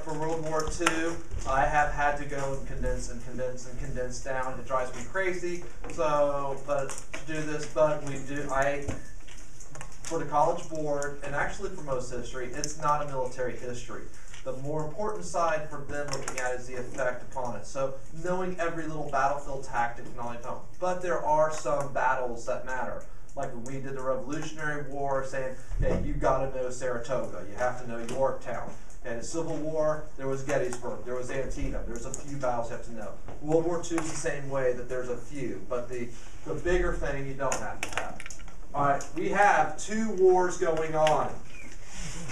for World War II, I have had to go and condense and condense and condense down. It drives me crazy. So, but to do this, but we do. For the College Board, and actually for most history, it's not a military history. The more important side for them looking at is the effect upon it. So knowing every little battlefield tactic and all that. But there are some battles that matter. Like when we did the Revolutionary War, saying, hey, you got to know Saratoga. You have to know Yorktown. And the Civil War, there was Gettysburg, there was Antietam. There's a few battles you have to know. World War II is the same way, that there's a few. But the bigger thing you don't have to have. All right, we have 2 wars going on.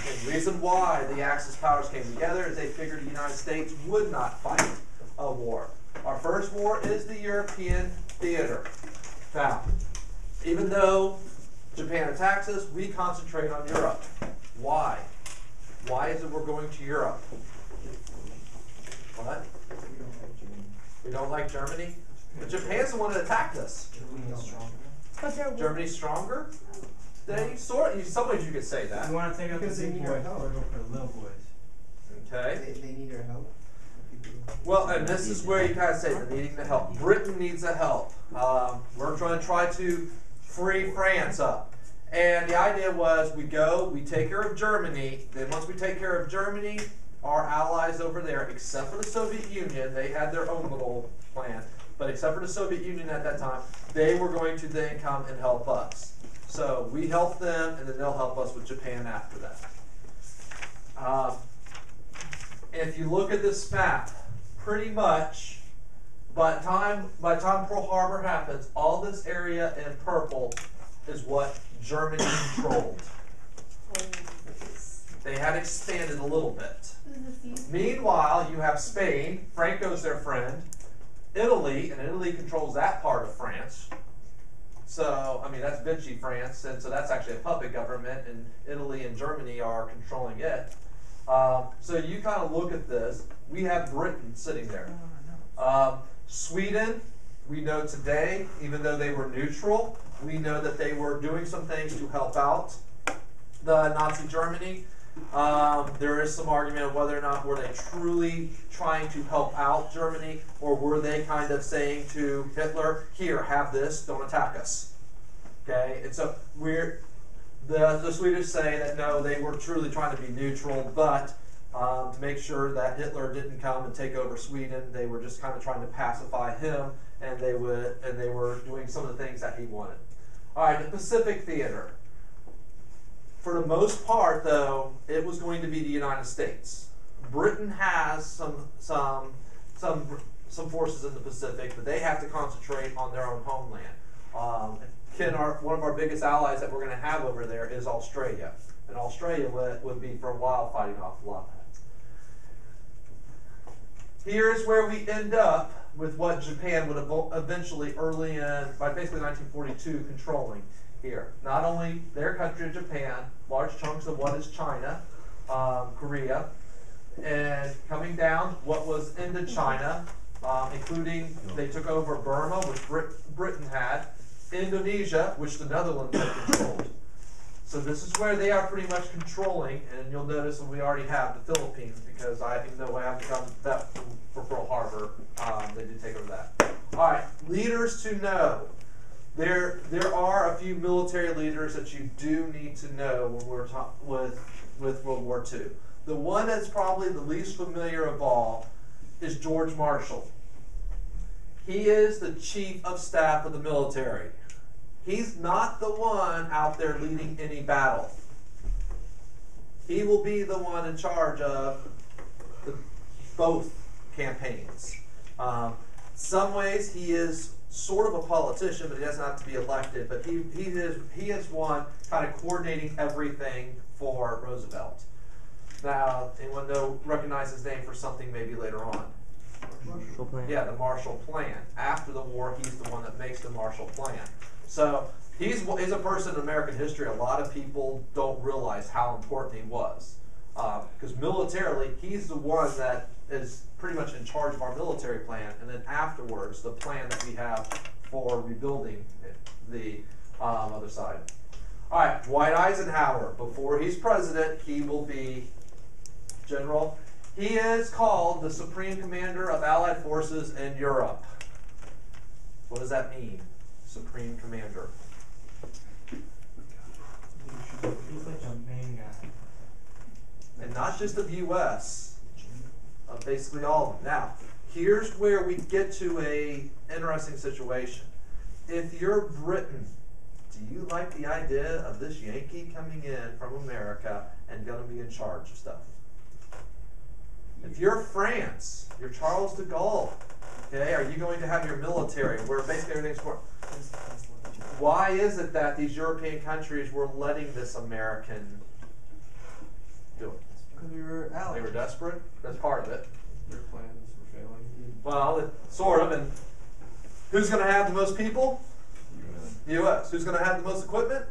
And the reason why the Axis powers came together is they figured the United States would not fight a war. Our first war is the European theater. Now, even though Japan attacks us, we concentrate on Europe. Why? Why is it we're going to Europe? What? We don't like Germany? But Japan's the one that attacked us. Germany's stronger? They sort of, in some ways you could say that. You want to take out the big boys or go for the little boys? Okay. They need our help. Well, and this is where you kind of say they're needing the help. Britain needs the help. We're going to try to free France up. And the idea was we go, we take care of Germany, then once we take care of Germany, our allies over there, except for the Soviet Union, they had their own little plan. But except for the Soviet Union at that time, they were going to then come and help us. So we help them, and then they'll help us with Japan after that. If you look at this map, pretty much by the time Pearl Harbor happens, all this area in purple is what Germany controlled. They had expanded a little bit. Meanwhile, you have Spain. Franco's their friend. Italy, and Italy controls that part of France. So, I mean, that's Vichy France, and so that's actually a puppet government, and Italy and Germany are controlling it. So you kind of look at this. We have Britain sitting there. Sweden, we know today, even though they were neutral, we know that they were doing some things to help out the Nazi Germany. There is some argument of whether or not were they truly trying to help out Germany, or were they kind of saying to Hitler, here, have this, don't attack us. Okay, and so the Swedish say that no, they were truly trying to be neutral, but to make sure that Hitler didn't come and take over Sweden, they were just kind of trying to pacify him, and they were doing some of the things that he wanted. All right, the Pacific Theater. For the most part, though, it was going to be the United States. Britain has some forces in the Pacific, but they have to concentrate on their own homeland. One of our biggest allies that we're going to have over there is Australia, and Australia would be for a while fighting off a lot of that. Here's where we end up with what Japan would eventually, early in, by basically 1942, controlling. Here, not only their country, Japan, large chunks of what is China, Korea, and coming down what was Indochina, including they took over Burma, which Britain had, Indonesia, which the Netherlands had controlled. So this is where they are pretty much controlling, and you'll notice that we already have the Philippines, because even though I haven't gotten that for Pearl Harbor, they did take over that. All right, leaders to know. There are a few military leaders that you do need to know when we're with World War II. The one that's probably the least familiar of all is George Marshall. He is the chief of staff of the military. He's not the one out there leading any battle. He will be the one in charge of both campaigns. Some ways he is sort of a politician, but he doesn't have to be elected. But he is one kind of coordinating everything for Roosevelt. Now, anyone recognize his name for something maybe later on? Marshall Plan. Yeah, the Marshall Plan. After the war, he's the one that makes the Marshall Plan. So he's a person in American history a lot of people don't realize how important he was. Because militarily, he's the one that is pretty much in charge of our military plan, and then afterwards, the plan that we have for rebuilding the other side. All right, Dwight Eisenhower. Before he's president, he will be general. He is called the Supreme Commander of Allied Forces in Europe. What does that mean? Supreme Commander. He's like the main guy. And not just of U.S., of basically all of them. Now, here's where we get to a interesting situation. If you're Britain, do you like the idea of this Yankee coming in from America and going to be in charge of stuff? If you're France, you're Charles de Gaulle, okay, are you going to have your military where basically everything's for? Why is it that these European countries were letting this American do it? Because we were allies. They were desperate. That's part of it. Their plans were failing. Well, sort of. And who's going to have the most people? U.S. Who's going to have the most equipment?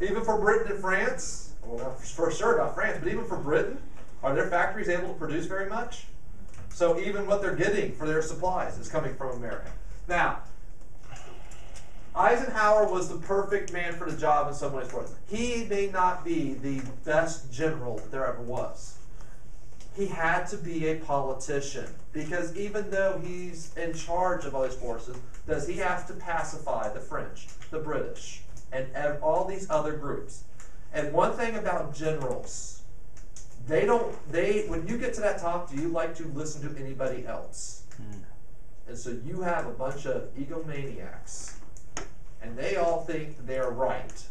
Even for Britain and France? Well, not for sure, not France, but even for Britain, are their factories able to produce very much? So even what they're getting for their supplies is coming from America. Now, Eisenhower was the perfect man for the job in some ways. He may not be the best general that there ever was. He had to be a politician, because even though he's in charge of all these forces, does he have to pacify the French, the British, and all these other groups? And one thing about generals, when you get to that top, do you like to listen to anybody else? And so you have a bunch of egomaniacs, and they all think that they are right.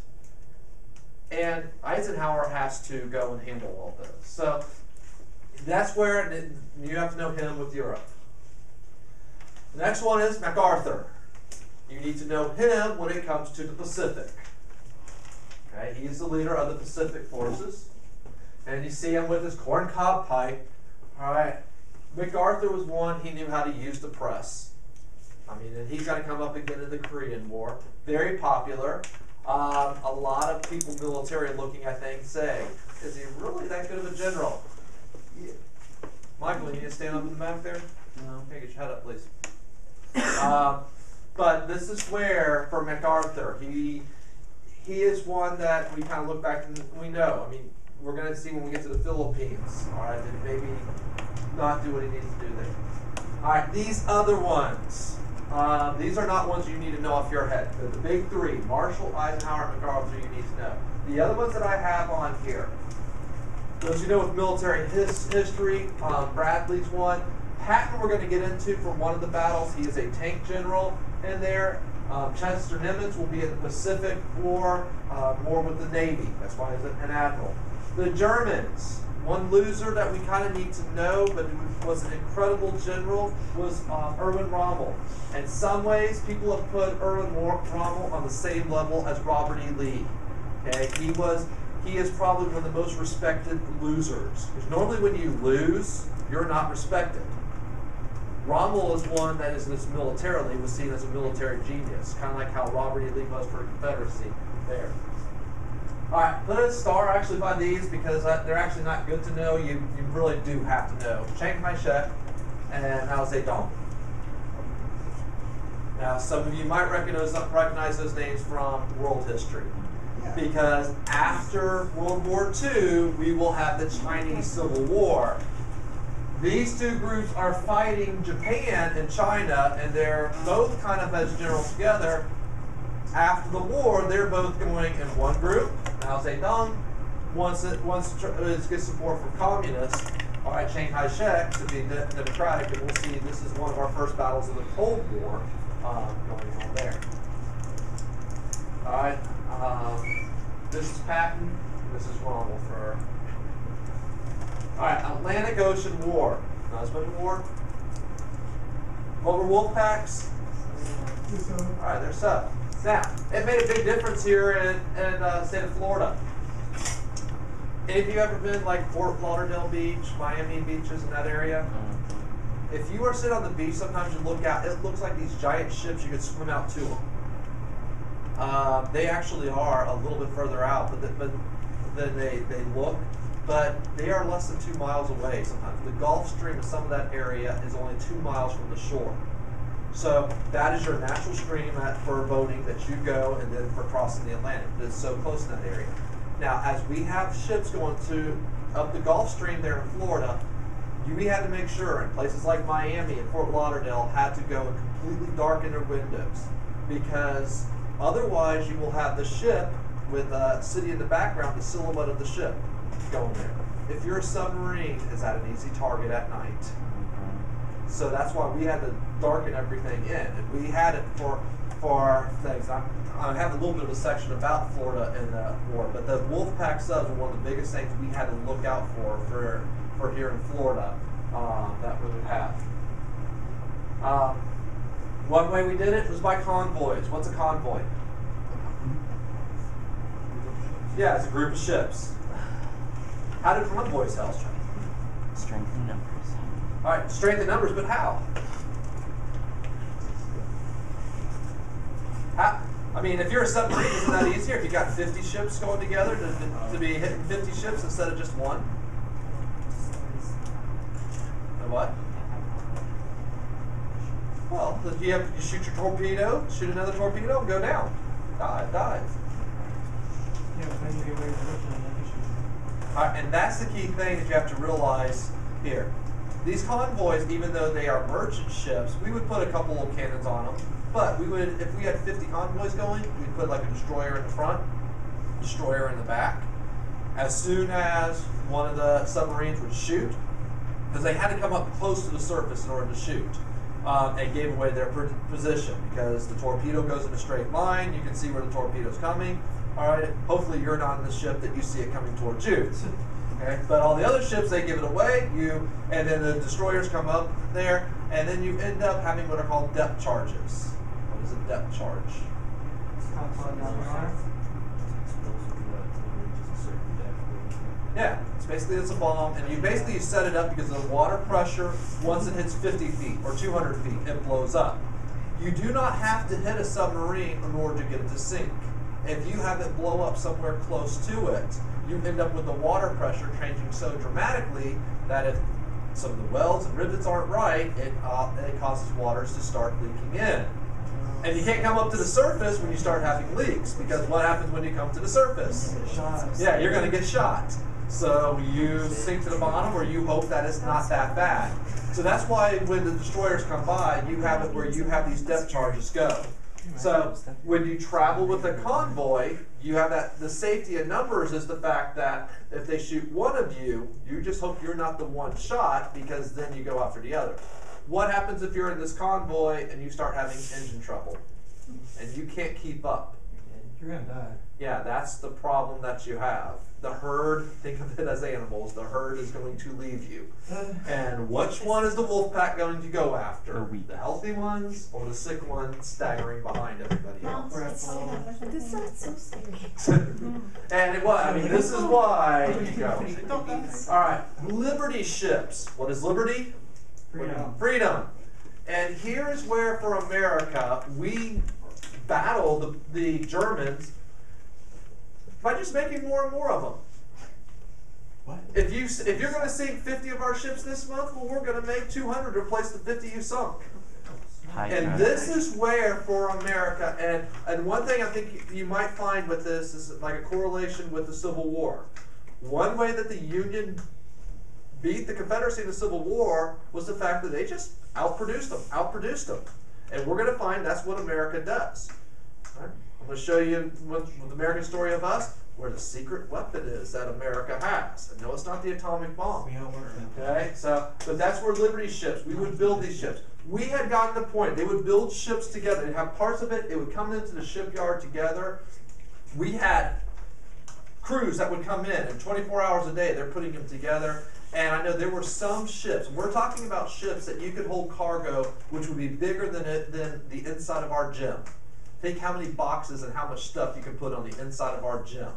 And Eisenhower has to go and handle all those. So that's where you have to know him with Europe. The next one is MacArthur. You need to know him when it comes to the Pacific. Okay, he's the leader of the Pacific forces. And you see him with his corncob pipe. All right. MacArthur was one, he knew how to use the press. I mean, and he's got to come up again in the Korean War. Very popular. A lot of people, military looking at things, say, is he really that good of a general? Yeah. Michael, you need to stand up in the back there? No. Okay, get your head up, please. But this is where, for MacArthur, he is one that we kind of look back and we know. I mean, we're going to see when we get to the Philippines, all right, that maybe not do what he needs to do there. All right, these other ones. These are not ones you need to know off your head. They're the big three: Marshall, Eisenhower, and MacArthur. You need to know. The other ones that I have on here, those you know with military history, Bradley's one. Patton we're going to get into from one of the battles. He is a tank general in there. Chester Nimitz will be in the Pacific War, more with the Navy. That's why he's an admiral. The Germans, one loser that we kind of need to know, but who was an incredible general, was Erwin Rommel. In some ways, people have put Erwin Rommel on the same level as Robert E. Lee. Okay, he is probably one of the most respected losers. Because normally when you lose, you're not respected. Rommel is one that is militarily was seen as a military genius, kind of like how Robert E. Lee was for Confederacy there. All right, put a star actually by these because they're actually not good to know. You really do have to know Chiang Kai-shek and Mao Zedong. Now, some of you might recognize those names from world history, because after World War II, we will have the Chinese Civil War. These two groups are fighting Japan and China, and they're both kind of as generals together. After the war, they're both going in one group. Mao Zedong once gets support from communists. All right, Chiang Kai-shek to be democratic, and we'll see this is one of our first battles of the Cold War going on there. All right, this is Patton. This is Rommel for. All right, Atlantic Ocean War. Husband War. Over wolf packs. All right, there's up. Now, it made a big difference here in the state of Florida. Have you ever been like Fort Lauderdale Beach, Miami beaches in that area? If you are sitting on the beach, sometimes you look out, it looks like these giant ships, you could swim out to them. They actually are a little bit further out than they look, but they are less than 2 miles away sometimes. The Gulf Stream in some of that area is only 2 miles from the shore. So that is your natural stream for boating that you go, and then for crossing the Atlantic. It's so close in that area. Now, as we have ships going up the Gulf Stream there in Florida, we had to make sure, in places like Miami and Fort Lauderdale, had to go and completely darken their windows, because otherwise you will have the ship with a city in the background, the silhouette of the ship going there. If your submarine is at an easy target at night. So that's why we had to darken everything in, and we had it for things. I have a little bit of a section about Florida in the war, but the Wolfpack subs were one of the biggest things we had to look out for here in Florida that we would have. One way we did it was by convoys. What's a convoy? Yeah, it's a group of ships. How do convoys help? Strength in numbers. All right, strength in numbers, but how? I mean, if you're a submarine, isn't that easier? If you got 50 ships going together to be hitting 50 ships instead of just one? And what? Well, you shoot your torpedo, shoot another torpedo, and go down. Dive. Yeah, but then you get away from Richmond, then you shoot. All right, and that's the key thing that you have to realize here. These convoys, even though they are merchant ships, we would put a couple of cannons on them. But we would, if we had 50 convoys going, we'd put like a destroyer in the front, destroyer in the back. As soon as one of the submarines would shoot, because they had to come up close to the surface in order to shoot, they gave away their position, because the torpedo goes in a straight line. You can see where the torpedo's coming. All right, hopefully you're not in the ship that you see it coming towards you. Okay, but all the other ships, they give it away. And then the destroyers come up there, and then you end up having what are called depth charges. What is a depth charge? Yeah, it's a bomb, and you set it up because of the water pressure. Once it hits 50 feet or 200 feet, it blows up. You do not have to hit a submarine in order to get it to sink. If you have it blow up somewhere close to it, you end up with the water pressure changing so dramatically that if some of the welds and rivets aren't right, it causes waters to start leaking in. And you can't come up to the surface when you start having leaks, because what happens when you come to the surface? Yeah, you're going to get shot. So you sink to the bottom, or you hope that it's not that bad. So that's why when the destroyers come by, you have it where you have these depth charges go. So when you travel with a convoy, you have that. The safety in numbers is the fact that if they shoot one of you, you just hope you're not the one shot, because then you go after the other. What happens if you're in this convoy and you start having engine trouble and you can't keep up? You're gonna die. Yeah, that's the problem that you have. The herd, think of it as animals, the herd is going to leave you. And which one is the wolf pack going to go after? The healthy ones or the sick ones staggering behind everybody else? This sounds so scary. And this is why you go. All right, Liberty ships. What is Liberty? Freedom. And here's where, for America, we battle the Germans by just making more and more of them. What? If you're going to sink 50 of our ships this month, well, we're going to make 200 to replace the 50 you sunk. And this is where, for America, and one thing I think you might find with this is like a correlation with the Civil War. One way that the Union beat the Confederacy in the Civil War was the fact that they just outproduced them. And we're going to find that's what America does. Right? I'm going to show you with the American story of us where the secret weapon is that America has. And no, it's not the atomic bomb. Okay, but that's where Liberty ships, we would build these ships. We had gotten to the point, they would build ships together. They'd have parts of it would come into the shipyard together. We had crews that would come in, and 24 hours a day, they're putting them together. And I know there were some ships, we're talking about ships that you could hold cargo, which would be bigger than the inside of our gym. Think how many boxes and how much stuff you can put on the inside of our gym.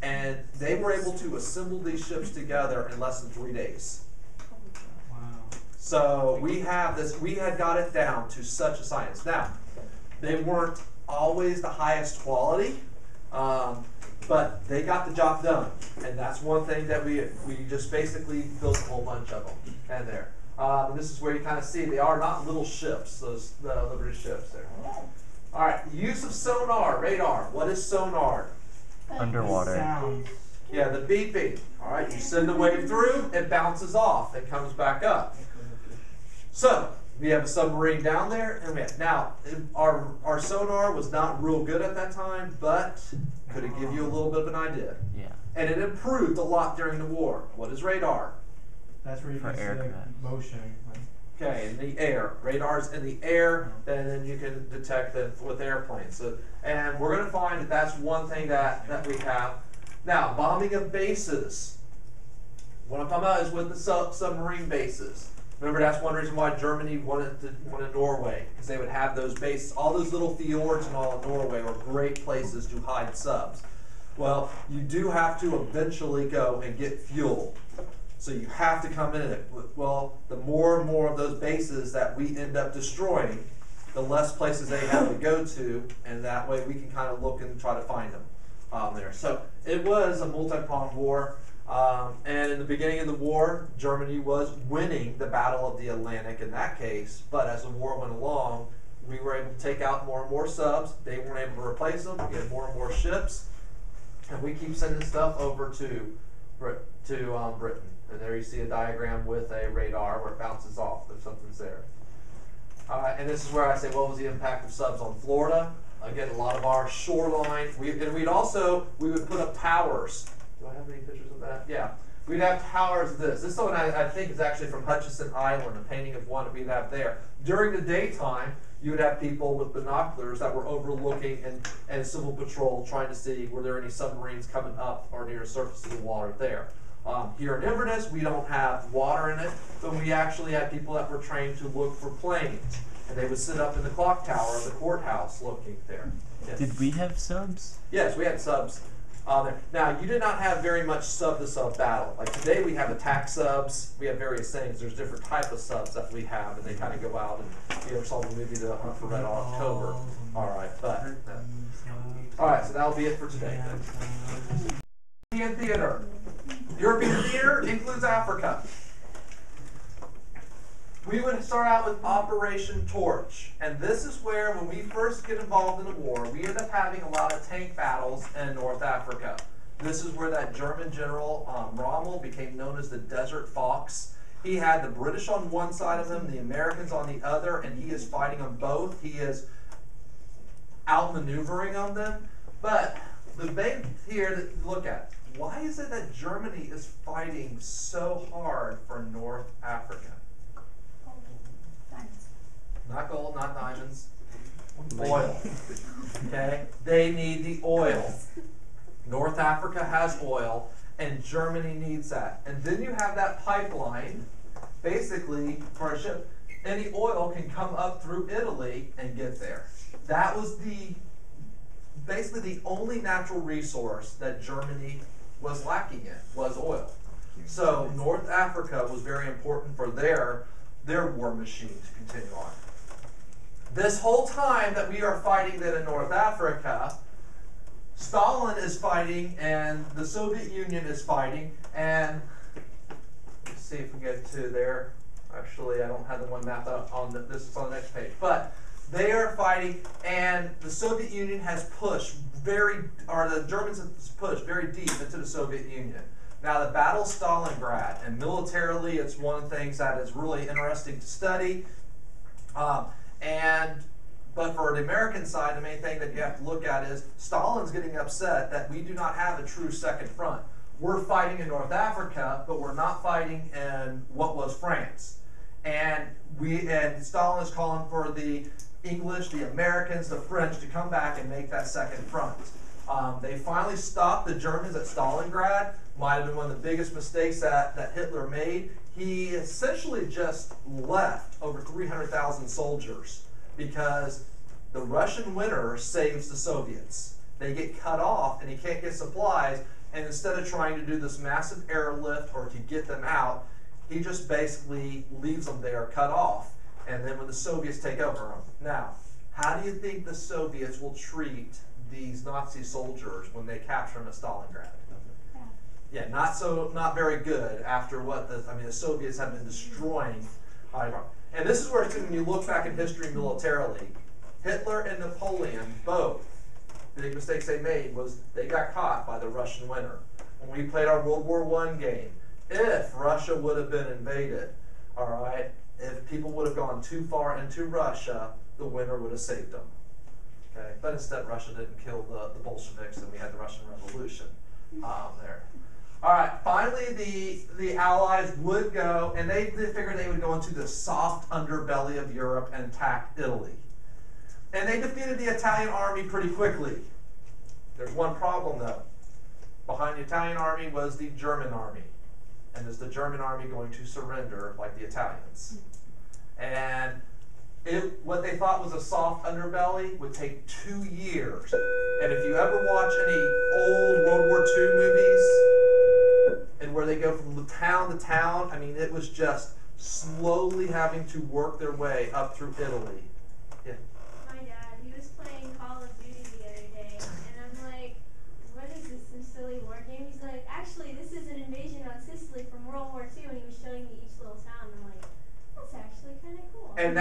And they were able to assemble these ships together in less than 3 days. Wow. So we had got it down to such a science. Now, they weren't always the highest quality, but they got the job done. And that's one thing that we just basically built a whole bunch of them. And there. And this is where you kind of see they are not little ships, the Liberty ships there. All right, use of sonar, radar. What is sonar? Underwater. Sound. Yeah, the beeping. All right, you send the wave through, it bounces off, it comes back up. So we have a submarine down there, and now our sonar was not real good at that time, but could it give you a little bit of an idea? Yeah. And it improved a lot during the war. What is radar? That's where you can see the motion. Like, Okay, in the air. Radar's in the air, and then you can detect it with airplanes. So, and we're going to find that that's one thing that we have. Now, bombing of bases. What I'm talking about is with the submarine bases. Remember, that's one reason why Germany wanted Norway, because they would have those bases. All those little fjords and all in Norway were great places to hide subs. Well, you do have to eventually go and get fuel. So you have to come in it. Well, the more and more of those bases that we end up destroying, the less places they have to go to, and that way we can kind of look and try to find them there. So it was a multi-pronged war. And in the beginning of the war, Germany was winning the Battle of the Atlantic in that case. But as the war went along, we were able to take out more and more subs. They weren't able to replace them. We had more and more ships. And we keep sending stuff over to Britain. And there you see a diagram with a radar where it bounces off if something's there. And this is where I say, what was the impact of subs on Florida? Again, a lot of our shoreline. We would put up towers. Do I have any pictures of that? Yeah. We'd have towers of this. This one I think is actually from Hutchinson Island, a painting of one that we'd have there. During the daytime, you would have people with binoculars that were overlooking and civil patrol trying to see were there any submarines coming up or near the surface of the water there. Here in Inverness, we don't have water in it, but we actually had people that were trained to look for planes. And they would sit up in the clock tower of the courthouse looking there. Yes. Did we have subs? Yes, we had subs there. Now, you did not have very much sub-to-sub battle. Like today, we have attack subs. We have various things. There's different type of subs that we have, and they kind of go out. And you ever saw the movie The Hunt for Red October? All right, but all right. So that'll be it for today. European theater. European theater includes Africa. We would start out with Operation Torch, and this is where, when we first get involved in the war, we end up having a lot of tank battles in North Africa. This is where that German general Rommel became known as the Desert Fox. He had the British on one side of him, the Americans on the other, and he is fighting them both. He is outmaneuvering on them. But the big here to look at, why is it that Germany is fighting so hard for North Africa? Not gold, not diamonds. Oil. Okay? They need the oil. North Africa has oil, and Germany needs that. And then you have that pipeline, basically, for a ship. Any oil can come up through Italy and get there. That was basically the only natural resource that Germany was lacking in, was oil. So North Africa was very important for their war machine to continue on. This whole time that we are fighting that in North Africa, Stalin is fighting and the Soviet Union is fighting, and let's see if we get to there. Actually, I don't have the one mapped out on this is on the next page. But they are fighting, and the Soviet Union has pushed the Germans have pushed very deep into the Soviet Union. Now, the Battle of Stalingrad, and militarily, it's one of the things that is really interesting to study. But for the American side, the main thing that you have to look at is Stalin's getting upset that we do not have a true second front. We're fighting in North Africa, but we're not fighting in what was France. And Stalin is calling for the English, the Americans, the French to come back and make that second front. They finally stopped the Germans at Stalingrad. Might have been one of the biggest mistakes that Hitler made. He essentially just left over 300,000 soldiers because the Russian winter saves the Soviets. They get cut off and he can't get supplies, and instead of trying to do this massive airlift or to get them out, he just basically leaves them there cut off, and then when the Soviets take over them. Now, how do you think the Soviets will treat these Nazi soldiers when they capture them at Stalingrad? Yeah, not very good after what the Soviets have been destroying. And this is where, when you look back in history militarily, Hitler and Napoleon both, the big mistakes they made was they got caught by the Russian winter. when we played our World War I game, if Russia would have been invaded, all right, if people would have gone too far into Russia, the winner would have saved them. Okay, but instead Russia didn't kill the Bolsheviks, and we had the Russian Revolution there. All right, finally the Allies would go, and they figured they would go into the soft underbelly of Europe and attack Italy. And they defeated the Italian army pretty quickly. There's one problem though. Behind the Italian army was the German army. And is the German army going to surrender like the Italians? And what they thought was a soft underbelly would take 2 years. And if you ever watch any old World War II movies, and where they go from town to town, I mean, it was just slowly having to work their way up through Italy. Yeah. My dad, he was playing Call of Duty the other day, and I'm like, what is this, some silly war game? He's like, actually, this is an invasion on Sicily from World War II, and he was showing me each little town, and I'm like, that's actually kind of cool. And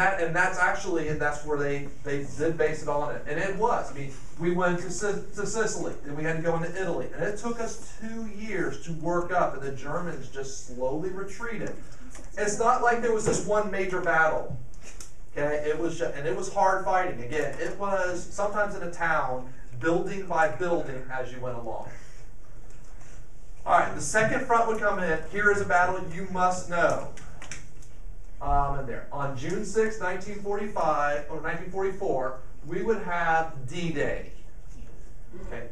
that's where they did base it on it. And it was. I mean, we went to Sicily, then we had to go into Italy. And it took us 2 years to work up, and the Germans just slowly retreated. It's not like there was this one major battle. Okay, it was just, and it was hard fighting. Again, it was sometimes in a town, building by building as you went along. All right, the second front would come in. Here is a battle you must know. And there, on June 6, 1945 or 1944, we would have D-Day. Okay,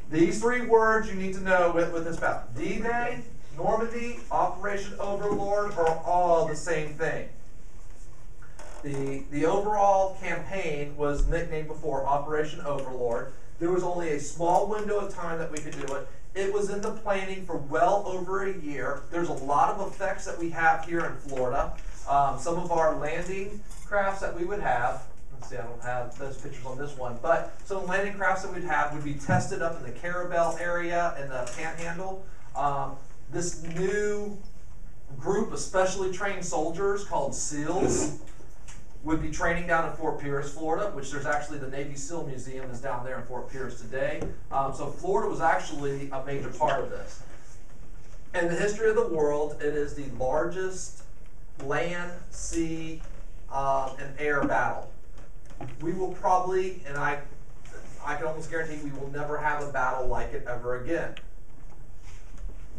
these 3 words you need to know with this battle: D-Day, Normandy, Operation Overlord are all the same thing. The overall campaign was nicknamed before Operation Overlord. There was only a small window of time that we could do it. It was in the planning for well over a year. There's a lot of effects that we have here in Florida. Some of our landing crafts that we would have, let's see, I don't have those pictures on this one, but some of the landing crafts that we'd have would be tested up in the Carabel area and the Panhandle. This new group of specially trained soldiers called SEALs would be training down in Fort Pierce, Florida, which there's actually the Navy SEAL Museum is down there in Fort Pierce today. So Florida was actually a major part of this. In the history of the world, it is the largest land, sea, and air battle. We will probably, and I can almost guarantee we will never have a battle like it ever again.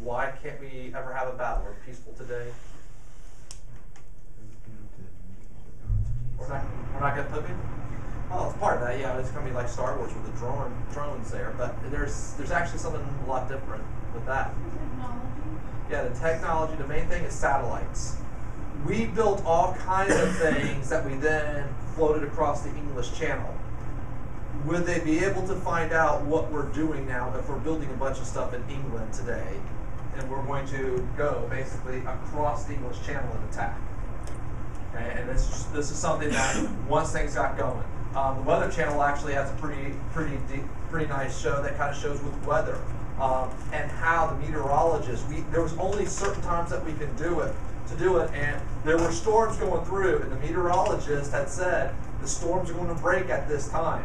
Why can't we ever have a battle? We're peaceful today. We're not going to put it? Well, it's part of that, yeah. It's going to be like Star Wars with the drones there, but there's actually something a lot different with that. Technology. Yeah, the technology, the main thing is satellites. We built all kinds of things that we then floated across the English Channel. Would they be able to find out what we're doing now if we're building a bunch of stuff in England today, and we're going to go basically across the English Channel and attack? Okay, and this is something that once things got going, the Weather Channel actually has a pretty nice show that kind of shows with weather and how the meteorologists. There was only certain times that we could do it. And there were storms going through, and the meteorologist had said the storms are going to break at this time.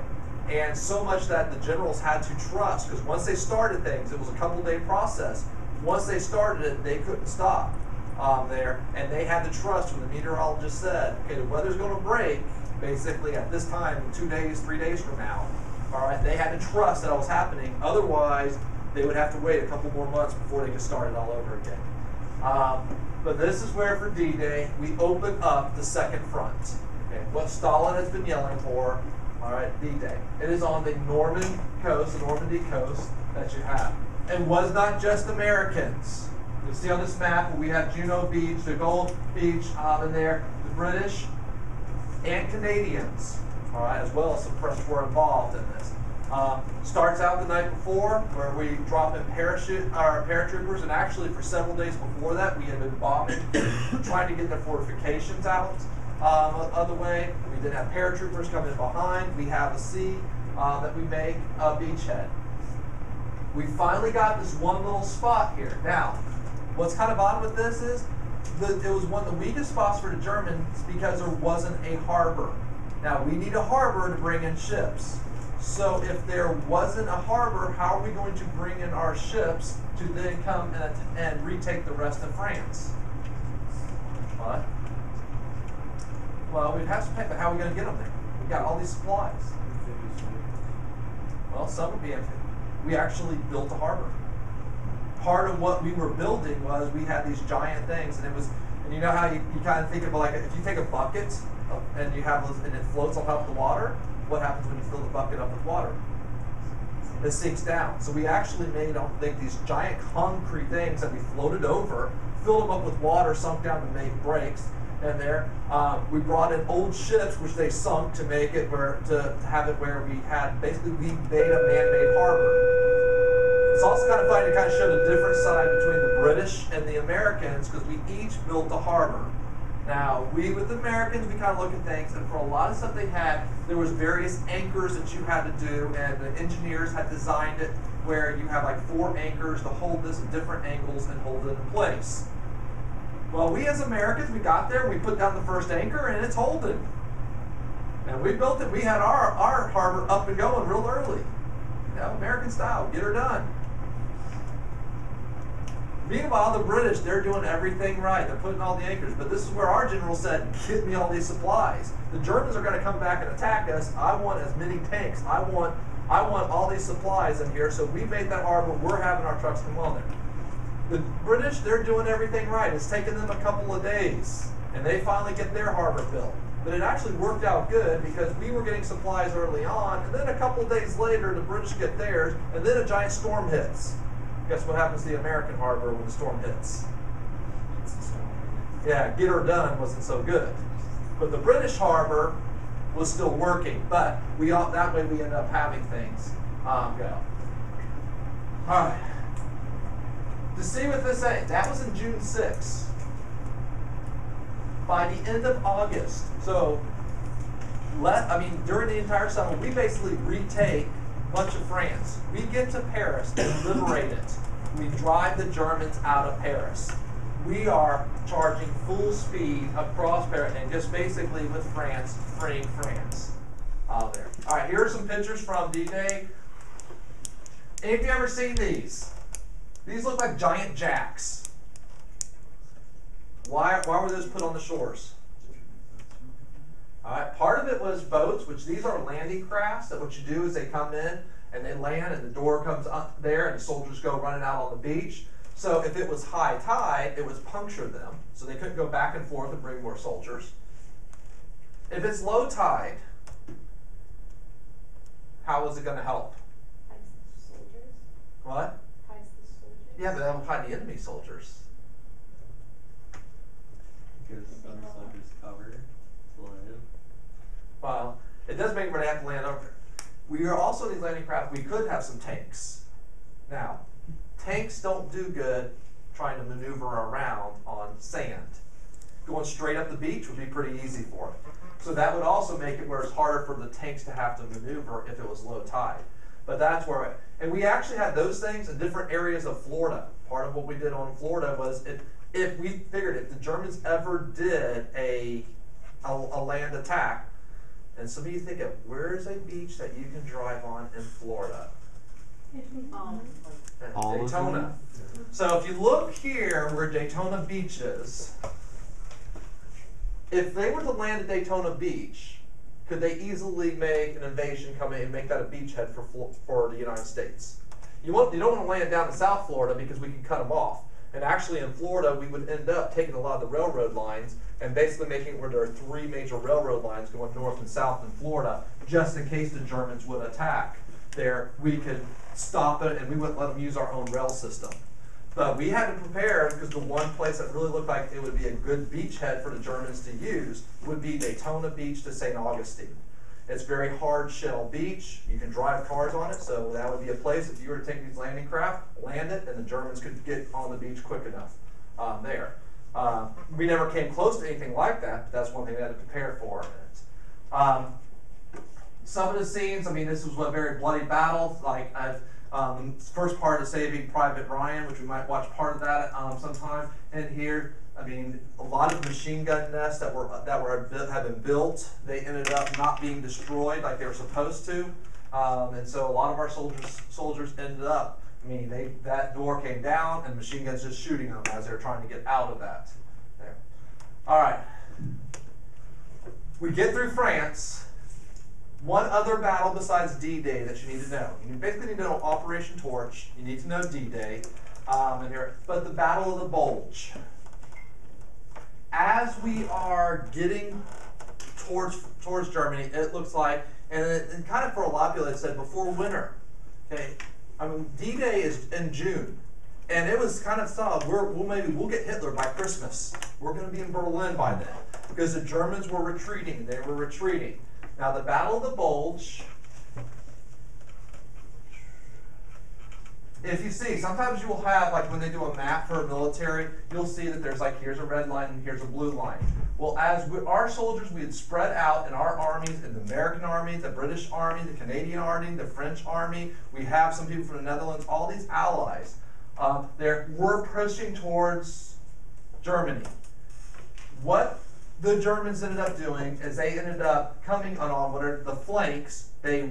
And so much that the generals had to trust, because once they started things, it was a couple-day process. Once they started it, they couldn't stop there, and they had to trust when the meteorologist said, okay, the weather's going to break basically at this time, 2 days, 3 days from now. All right, they had to trust that it was happening. Otherwise, they would have to wait a couple more months before they could start it all over again. But this is where, for D-Day, we open up the second front. Okay, what Stalin has been yelling for, all right, D-Day. It is on the Norman coast, the Normandy coast that you have. It was not just Americans. You'll see on this map where we have Juno Beach, the Gold Beach in there, the British and Canadians, all right, as well as some French were involved in this. Starts out the night before, where we drop in paratroopers, and actually for several days before that, we had been bombing, trying to get their fortifications out of the way. We then have paratroopers coming in behind. We have a sea that we make a beachhead. We finally got this one little spot here. Now, what's kind of odd with this is it was one of the weakest spots for the Germans because there wasn't a harbor. Now, we need a harbor to bring in ships. So if there wasn't a harbor, how are we going to bring in our ships to then come and retake the rest of France? What? Well, we'd have to pay, but how are we going to get them there? We've got all these supplies. Well, some would be empty. We actually built a harbor. Part of what we were building was we had these giant things, and it was, and you know how you kind of think of like, if you take a bucket and you have those, and it floats on top of the water, what happens when you fill the bucket up with water? It sinks down. So we actually made, these giant concrete things that we floated over, filled them up with water, sunk down to make breaks. And there, we brought in old ships, which they sunk to make it to have it where we had, basically we made a man-made harbor. It's also kind of funny to kind of show the different side between the British and the Americans, because we each built a harbor. Now, we with the Americans, we kind of look at things, and for a lot of stuff they had, there was various anchors that you had to do, and the engineers had designed it where you have like 4 anchors to hold this at different angles and hold it in place. Well, we as Americans, we got there, we put down the first anchor, and it's holding. And we built it, we had our harbor up and going real early. You know, American style, get her done. Meanwhile, the British, they're doing everything right. They're putting all the anchors. But this is where our general said, get me all these supplies. The Germans are going to come back and attack us. I want as many tanks. I want all these supplies in here. So we made that harbor. We're having our trucks come on there. The British, they're doing everything right. It's taken them a couple of days. And they finally get their harbor built. But it actually worked out good because we were getting supplies early on. And then a couple of days later, the British get theirs. And then a giant storm hits. Guess what happens to the American harbor when the storm hits? Yeah, get her done wasn't so good. But the British harbor was still working, but that way we end up having things go. All right. To see what this ain't, that was in June 6th. By the end of August, so during the entire summer, we basically retake much of France. We get to Paris and liberate it. We drive the Germans out of Paris. We are charging full speed across Paris and just basically with France, freeing France out there. All right, here are some pictures from D-Day. Any of you ever seen these? These look like giant jacks. Why were those put on the shores? All right, part of it was boats, which these are landing crafts, that what you do is they come in and they land and the door comes up there and the soldiers go running out on the beach. So if it was high tide, it would puncture them. So they couldn't go back and forth and bring more soldiers. If it's low tide, how is it going to help? Hides the soldiers. What? Hides the soldiers. Yeah, but that'll hide the enemy soldiers. Because some soldiers cover land. Well, it does make it where they have to land over there. We are also these landing craft, we could have some tanks. Now, tanks don't do good trying to maneuver around on sand. Going straight up the beach would be pretty easy for it. So that would also make it where it's harder for the tanks to have to maneuver if it was low tide. But that's where, and we actually had those things in different areas of Florida. Part of what we did on Florida was if we figured if the Germans ever did a land attack, and some of you think of, where is a beach that you can drive on in Florida? Daytona. So if you look here where Daytona Beach is, if they were to land at Daytona Beach, could they easily make an invasion come in and make that a beachhead for the United States? You don't want to land down in South Florida because we can cut them off. And actually in Florida, we would end up taking a lot of the railroad lines and basically making it where there are 3 major railroad lines going north and south in Florida, just in case the Germans would attack. There, we could stop it and we wouldn't let them use our own rail system. But we had to prepare because the one place that really looked like it would be a good beachhead for the Germans to use would be Daytona Beach to St. Augustine. It's very hard shell beach. You can drive cars on it, so that would be a place if you were to take these landing craft, land it, and the Germans could get on the beach quick enough there. We never came close to anything like that, but that's one thing we had to prepare for. Some of the scenes, this was a very bloody battle. Like first part of Saving Private Ryan, which we might watch part of that sometime. And here, a lot of machine gun nests that have been built, they ended up not being destroyed like they were supposed to. And so a lot of our soldiers ended up, I mean, that door came down and machine guns just shooting them as they were trying to get out of that. There. All right. We get through France. One other battle besides D-Day that you need to know. You basically need to know Operation Torch. You need to know D-Day. But the Battle of the Bulge. As we are getting towards Germany, it looks like, and kind of for a lot of people, it said before winter. Okay, I mean D-Day is in June, and it was kind of thought we'll get Hitler by Christmas. We're going to be in Berlin by then because the Germans were retreating. They were retreating. Now the Battle of the Bulge. If you see, sometimes you will have, like when they do a map for a military, you'll see that there's like, here's a red line and here's a blue line. Well, our soldiers, we had spread out in our armies, in the American army, the British army, the Canadian army, the French army. We have some people from the Netherlands, all these allies. We're pushing towards Germany. What the Germans ended up doing is they ended up coming on what are the flanks. They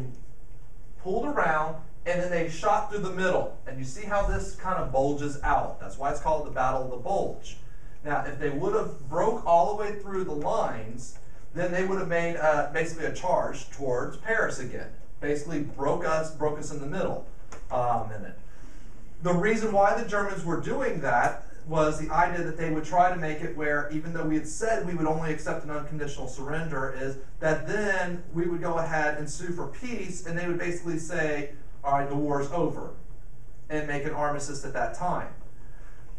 pulled around, and then they shot through the middle. And you see how this kind of bulges out. That's why it's called the Battle of the Bulge. Now, if they would have broke all the way through the lines, then they would have made basically a charge towards Paris again. Basically broke us in the middle in it. The reason why the Germans were doing that was the idea that they would try to make it where, even though we had said we would only accept an unconditional surrender, is that then we would go ahead and sue for peace, and they would basically say, all right, the war's over, and make an armistice at that time.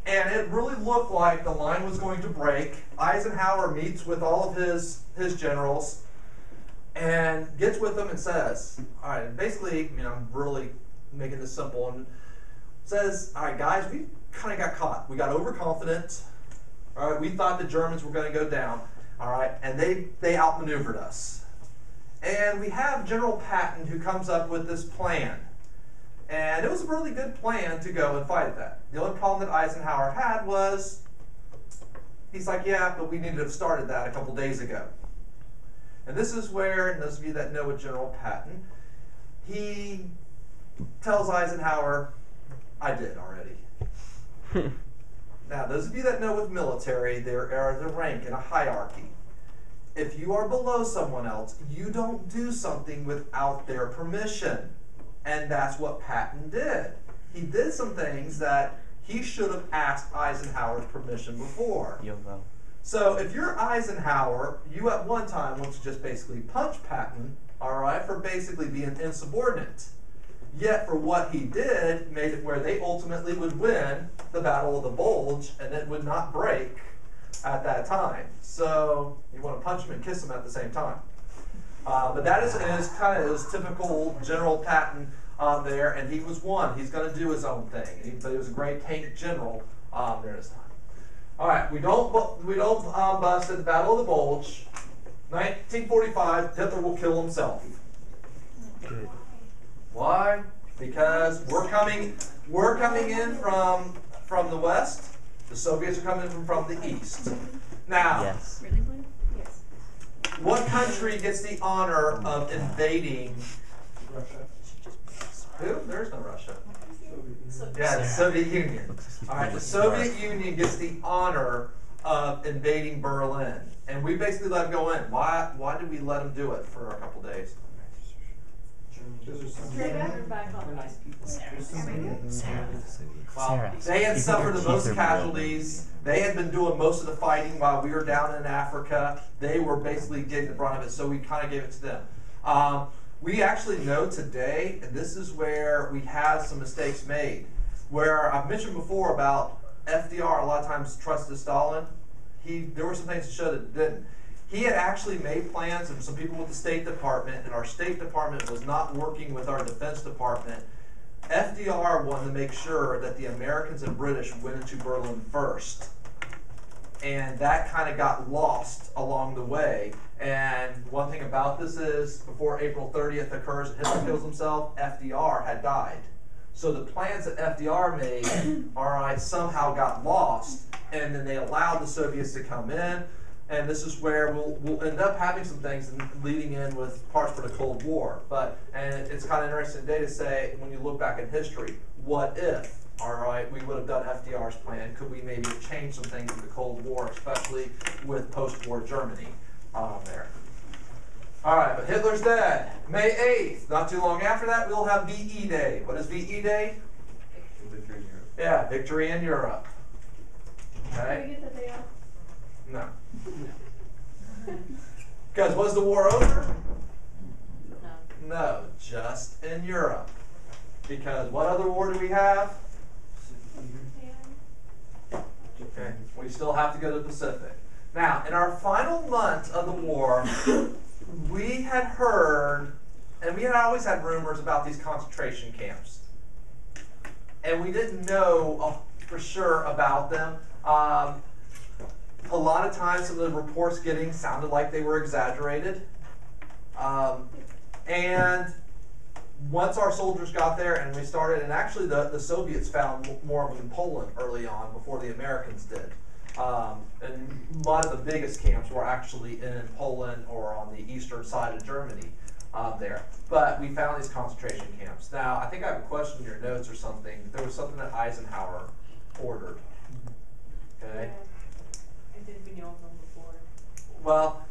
And it really looked like the line was going to break. Eisenhower meets with all of his generals and gets with them and says, all right, and basically, I'm really making this simple, and says, all right, guys, we kind of got caught. We got overconfident. All right, we thought the Germans were going to go down. All right, and they outmaneuvered us. And we have General Patton who comes up with this plan. And it was a really good plan to go and fight that. The only problem that Eisenhower had was, he's like, yeah, but we needed to have started that a couple days ago. And this is where, and those of you that know General Patton, he tells Eisenhower, I did already. Now, those of you that know with military, there is a rank and a hierarchy. If you are below someone else, you don't do something without their permission. And that's what Patton did. He did some things that he should have asked Eisenhower's permission before. YOLO. So if you're Eisenhower, you at one time want to just basically punch Patton, all right, for basically being insubordinate. Yet for what he did, made it where they ultimately would win the Battle of the Bulge, and it would not break at that time. So you want to punch him and kiss him at the same time. But that is kind of his typical General Patton there, and he was one. He's going to do his own thing, but he was a great tank general during his time. All right, we don't bust at the Battle of the Bulge. 1945, Hitler will kill himself. Good. Why? Because we're coming in from the west. The Soviets are coming in from the east. Now, Yes. Really, Blue? Yes. what country gets the honor of invading? Russia. Who? There's no Russia. So, Yeah, the Soviet Union. All right, the Soviet Union gets the honor of invading Berlin, and we basically let them go in. Why did we let them do it for a couple days? They're back on. They're nice people. There's so many of them. Sarah. Well, Sarah. they had You suffered the think most they're casualties. They had been doing most of the fighting while we were down in Africa. They were basically getting the brunt of it, so we kind of gave it to them. We actually know today, and this is where we had some mistakes made, where I've mentioned before about FDR a lot of times trusted Stalin. There were some things to show that it didn't. He had actually made plans, and some people with the State Department, and our State Department was not working with our Defense Department. FDR wanted to make sure that the Americans and British went into Berlin first. And that kind of got lost along the way. And one thing about this is, before April 30th occurs and Hitler kills himself, FDR had died. So the plans that FDR made, all right, somehow got lost, and then they allowed the Soviets to come in. and this is where we'll end up having some things and leading in with parts for the Cold War. And it's kind of interesting today to say, when you look back in history, what if, all right, we would have done FDR's plan? Could we maybe have changed some things in the Cold War, especially with post-war Germany there? All right, but Hitler's dead. May 8th, not too long after that, we'll have VE Day. What is VE Day? Victory in Europe. Yeah, victory in Europe. Can Okay? we get that day off? No. Because was the war over? No. No, just in Europe. Because what other war do we have? Okay, we still have to go to the Pacific. Now, in our final month of the war, we had heard, and we had always had rumors about these concentration camps. And we didn't know for sure about them. A lot of times some of the reports getting sounded like they were exaggerated. And once our soldiers got there and we started, and actually the Soviets found more of them in Poland early on before the Americans did. And a lot of the biggest camps were actually in Poland or on the eastern side of Germany there. But we found these concentration camps. Now, I think I have a question in your notes or something. There was something that Eisenhower ordered. Okay? I did, we knew of them before. Well,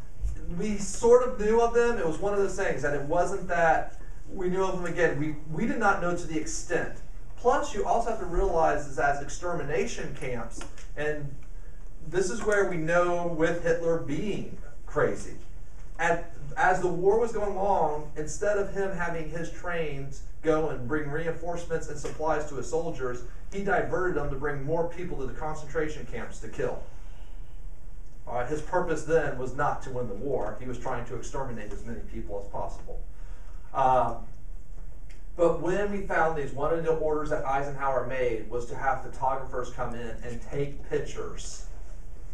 we sort of knew of them. It was one of those things that it wasn't that we knew of them again. We did not know to the extent. Plus, you also have to realize is as extermination camps, and this is where we know with Hitler being crazy. As the war was going along, instead of him having his trains go and bring reinforcements and supplies to his soldiers, he diverted them to bring more people to the concentration camps to kill. All right, his purpose then was not to win the war. He was trying to exterminate as many people as possible. But when we found these, one of the orders that Eisenhower made was to have photographers come in and take pictures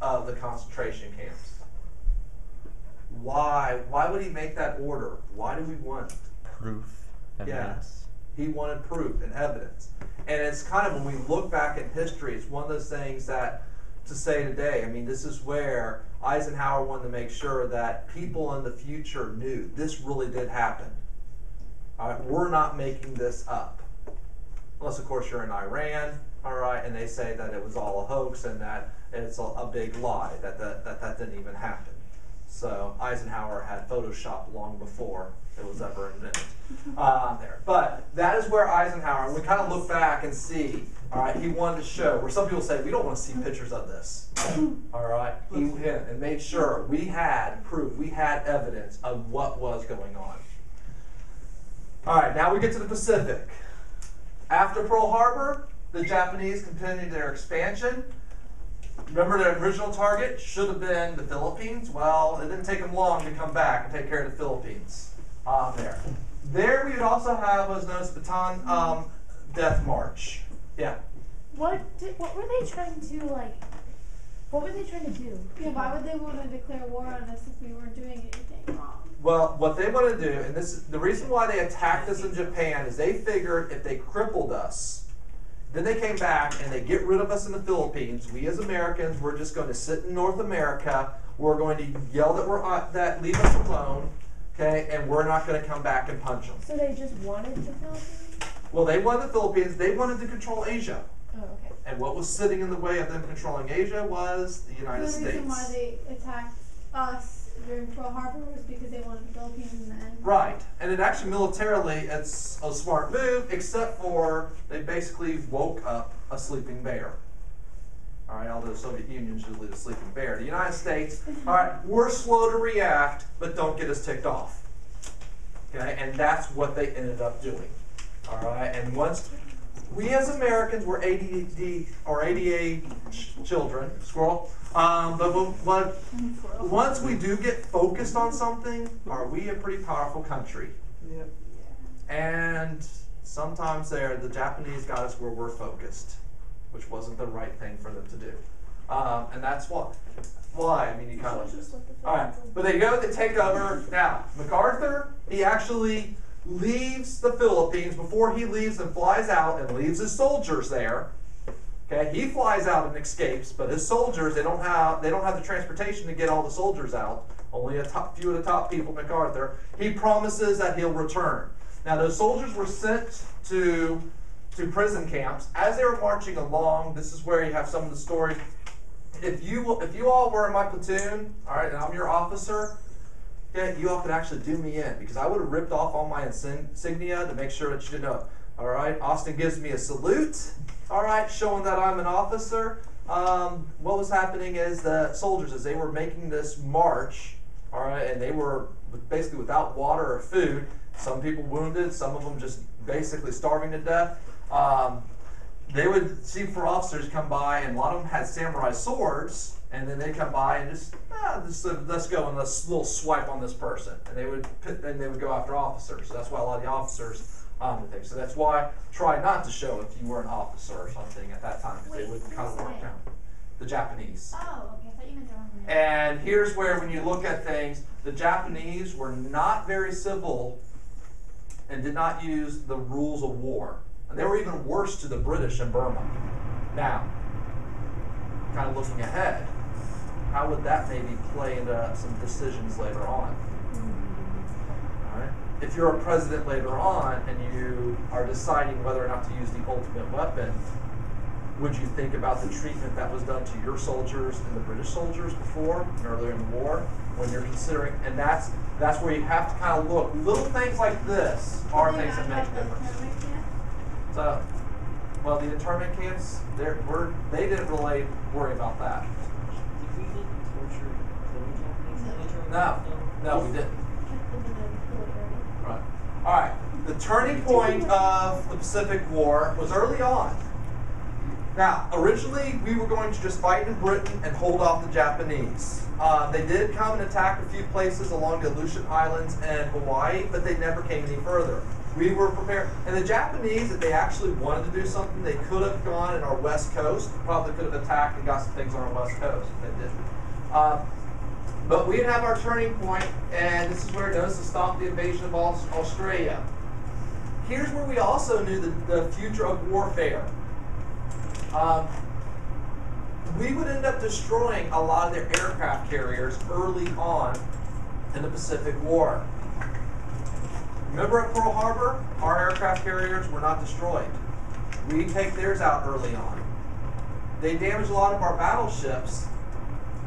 of the concentration camps. Why? Why would he make that order? Why do we want Proof, evidence. He wanted proof and evidence. And it's kind of, when we look back in history, it's one of those things that to say today, I mean, this is where Eisenhower wanted to make sure that people in the future knew this really did happen. All right, we're not making this up. Unless, of course, you're in Iran, all right, and they say that it was all a hoax and that it's a big lie, that didn't even happen. So Eisenhower had Photoshop long before it was ever invented there. But that is where Eisenhower, we kind of look back and see, all right, he wanted to show, where some people say, we don't want to see pictures of this. All right, he went and made sure we had proof, we had evidence of what was going on. All right, now we get to the Pacific. After Pearl Harbor, the Japanese continued their expansion. Remember, their original target should have been the Philippines. Well, it didn't take them long to come back and take care of the Philippines there. There we would also have what's known as Bataan Death March. Yeah. What were they trying to, like, what were they trying to do? Yeah, why would they want to declare war on us if we weren't doing anything wrong? Well, what they want to do, and this is the reason why they attacked us in Japan, is they figured if they crippled us, then they came back and they get rid of us in the Philippines. We as Americans, we're just going to sit in North America. We're going to yell that leave us alone, okay? And we're not going to come back and punch them. So they just wanted the Philippines? Well, they wanted the Philippines. They wanted to control Asia. Oh, okay. And what was sitting in the way of them controlling Asia was the United States. The reason why they attacked us during Pearl Harbor was because they wanted the Philippines in the end. Right, and it actually militarily, it's a smart move, except for they basically woke up a sleeping bear. All right, although the Soviet Union usually the sleeping bear. The United States, all right, we're slow to react, but don't get us ticked off. Okay, and that's what they ended up doing. All right, and once we as Americans were ADD or ADA children, squirrel. But once we do get focused on something, are we a pretty powerful country? Yep. And sometimes the Japanese got us where we're focused, which wasn't the right thing for them to do. And that's why, I mean, you kind of all right, but they go, they take over. Now, MacArthur, he actually leaves the Philippines. Before he leaves and flies out and leaves his soldiers there, Okay, he flies out and escapes, but his soldiers, they don't have the transportation to get all the soldiers out. Only few of the top people, MacArthur. He promises that he'll return. Now those soldiers were sent to prison camps. As they were marching along, this is where you have some of the stories. If you all were in my platoon, all right, and I'm your officer, okay, you all could actually do me in, because I would have ripped off all my insignia to make sure that you didn't know. All right, Austin gives me a salute, all right, showing that I'm an officer. What was happening is the soldiers, as they were making this march, all right, and they were basically without water or food, some people wounded, some of them just basically starving to death. They would see 4 officers come by, and a lot of them had samurai swords, and then they'd come by and just let's go and let's little swipe on this person, and they would go after officers. So that's why a lot of the officers did things. So that's why try not to show if you were an officer or something at that time, because they would kind of work down. The Japanese. Oh, okay. I thought you meant the wrong one. And here's where, when you look at things, the Japanese were not very civil and did not use the rules of war. And they were even worse to the British in Burma. Now, kind of looking ahead, how would that maybe play into some decisions later on? All right. If you're a president later on and you are deciding whether or not to use the ultimate weapon, would you think about the treatment that was done to your soldiers and the British soldiers before and earlier in the war? When you're considering, and that's where you have to kind of look. Little things like this are things that make a difference. So, well, the internment camps, they didn't really worry about that. Did we look torture the Japanese? No, we didn't. Right. All right. The turning point of the Pacific War was early on. Now, originally, we were going to just fight in Britain and hold off the Japanese. They did come and attack a few places along the Aleutian Islands and Hawaii, but they never came any further. We were prepared. And the Japanese, if they actually wanted to do something, they could have gone in our west coast, probably could have attacked and got some things on our west coast. They didn't. But we have our turning point, and this is where it does to stop the invasion of Australia. Here's where we also knew the future of warfare. We would end up destroying a lot of their aircraft carriers early on in the Pacific War. Remember at Pearl Harbor, our aircraft carriers were not destroyed. We take theirs out early on. They damaged a lot of our battleships,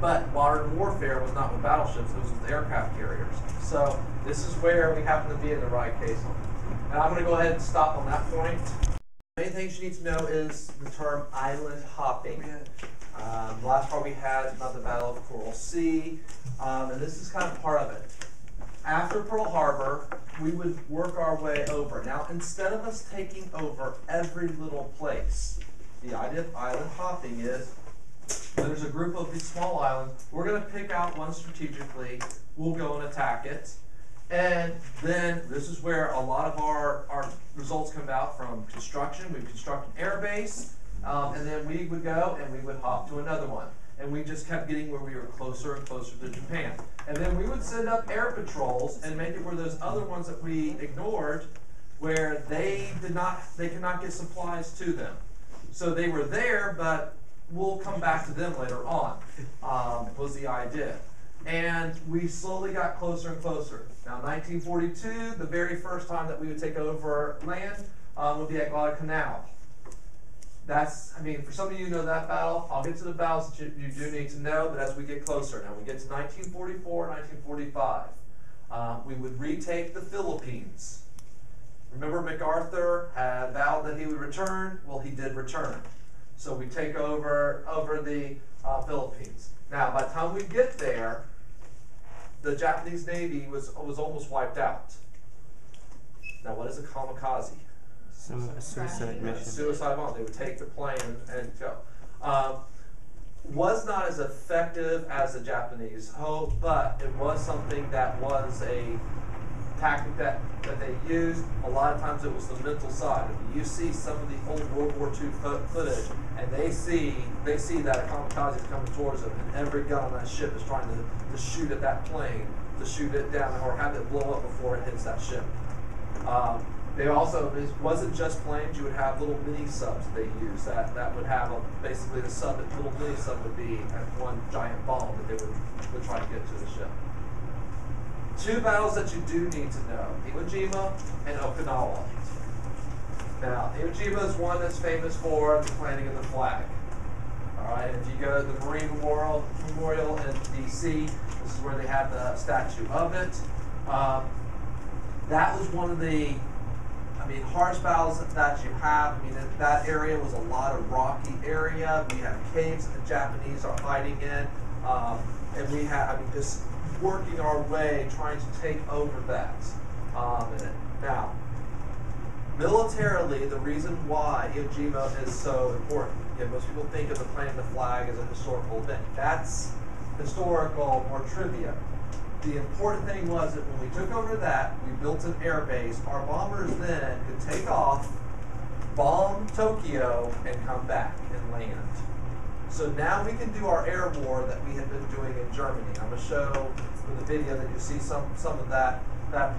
but modern warfare was not with battleships, it was with aircraft carriers. So this is where we happen to be in the right case. And I'm going to go ahead and stop on that point. The main things you need to know is the term island hopping. The last part we had is about the Battle of Coral Sea, and this is kind of part of it. After Pearl Harbor, we would work our way over. Now, instead of us taking over every little place, the idea of island hopping is there's a group of these small islands. We're going to pick out one strategically. We'll go and attack it. And then this is where a lot of our results come out from construction. We construct an air base, and then we would go and we would hop to another one. And we just kept getting where we were closer and closer to Japan. And then we would send up air patrols and make it where those other ones that we ignored, where they could not get supplies to them. So they were there, but we'll come back to them later on, was the idea. And we slowly got closer and closer. Now, 1942, the very first time that we would take over land would be at Guadalcanal. For some of you who know that battle, I'll get to the battles that you do need to know, but as we get closer, now we get to 1944, 1945, we would retake the Philippines. Remember, MacArthur had vowed that he would return. Well, he did return. So we take over the Philippines. Now, by the time we get there, the Japanese Navy was almost wiped out. Now, what is a kamikaze? A suicide mission. Suicide bomb. They would take the plane and go. Was not as effective as the Japanese hoped, but it was something that was a tactic that they used. A lot of times it was the mental side. If you see some of the old World War II footage, and they see that a kamikaze is coming towards them, and every gun on that ship is trying to shoot at that plane, to shoot it down, or have it blow up before it hits that ship. They also, it wasn't just planes, you would have little mini subs that they used that would have basically the little mini sub would be one giant bomb that they would try to get to the ship. Two battles that you do need to know, Iwo Jima and Okinawa. Now, Iwo Jima is one that's famous for the planting of the flag. Alright, if you go to the Marine Memorial in DC, this is where they have the statue of it. That was one of the, hardest battles that you have. That area was a lot of rocky area. We have caves that the Japanese are hiding in. And we have, just working our way, trying to take over that. Now, militarily, the reason why Iwo Jima is so important, most people think of the planting of the flag as a historical event. That's historical or trivia. The important thing was that when we took over that, we built an air base. Our bombers then could take off, bomb Tokyo, and come back and land. So now we can do our air war that we had been doing in Germany. I'm going to show in the video that you see some of that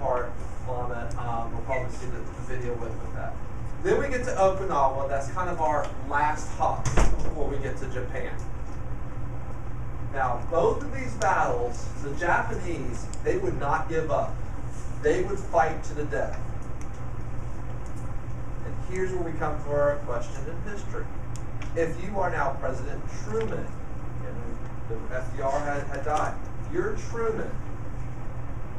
part on it. We'll probably see the video with that. Then we get to Okinawa. That's kind of our last hop before we get to Japan. Now, both of these battles, the Japanese, they would not give up. They would fight to the death. And here's where we come to our question in history. If you are now President Truman, and the FDR had died, you're Truman.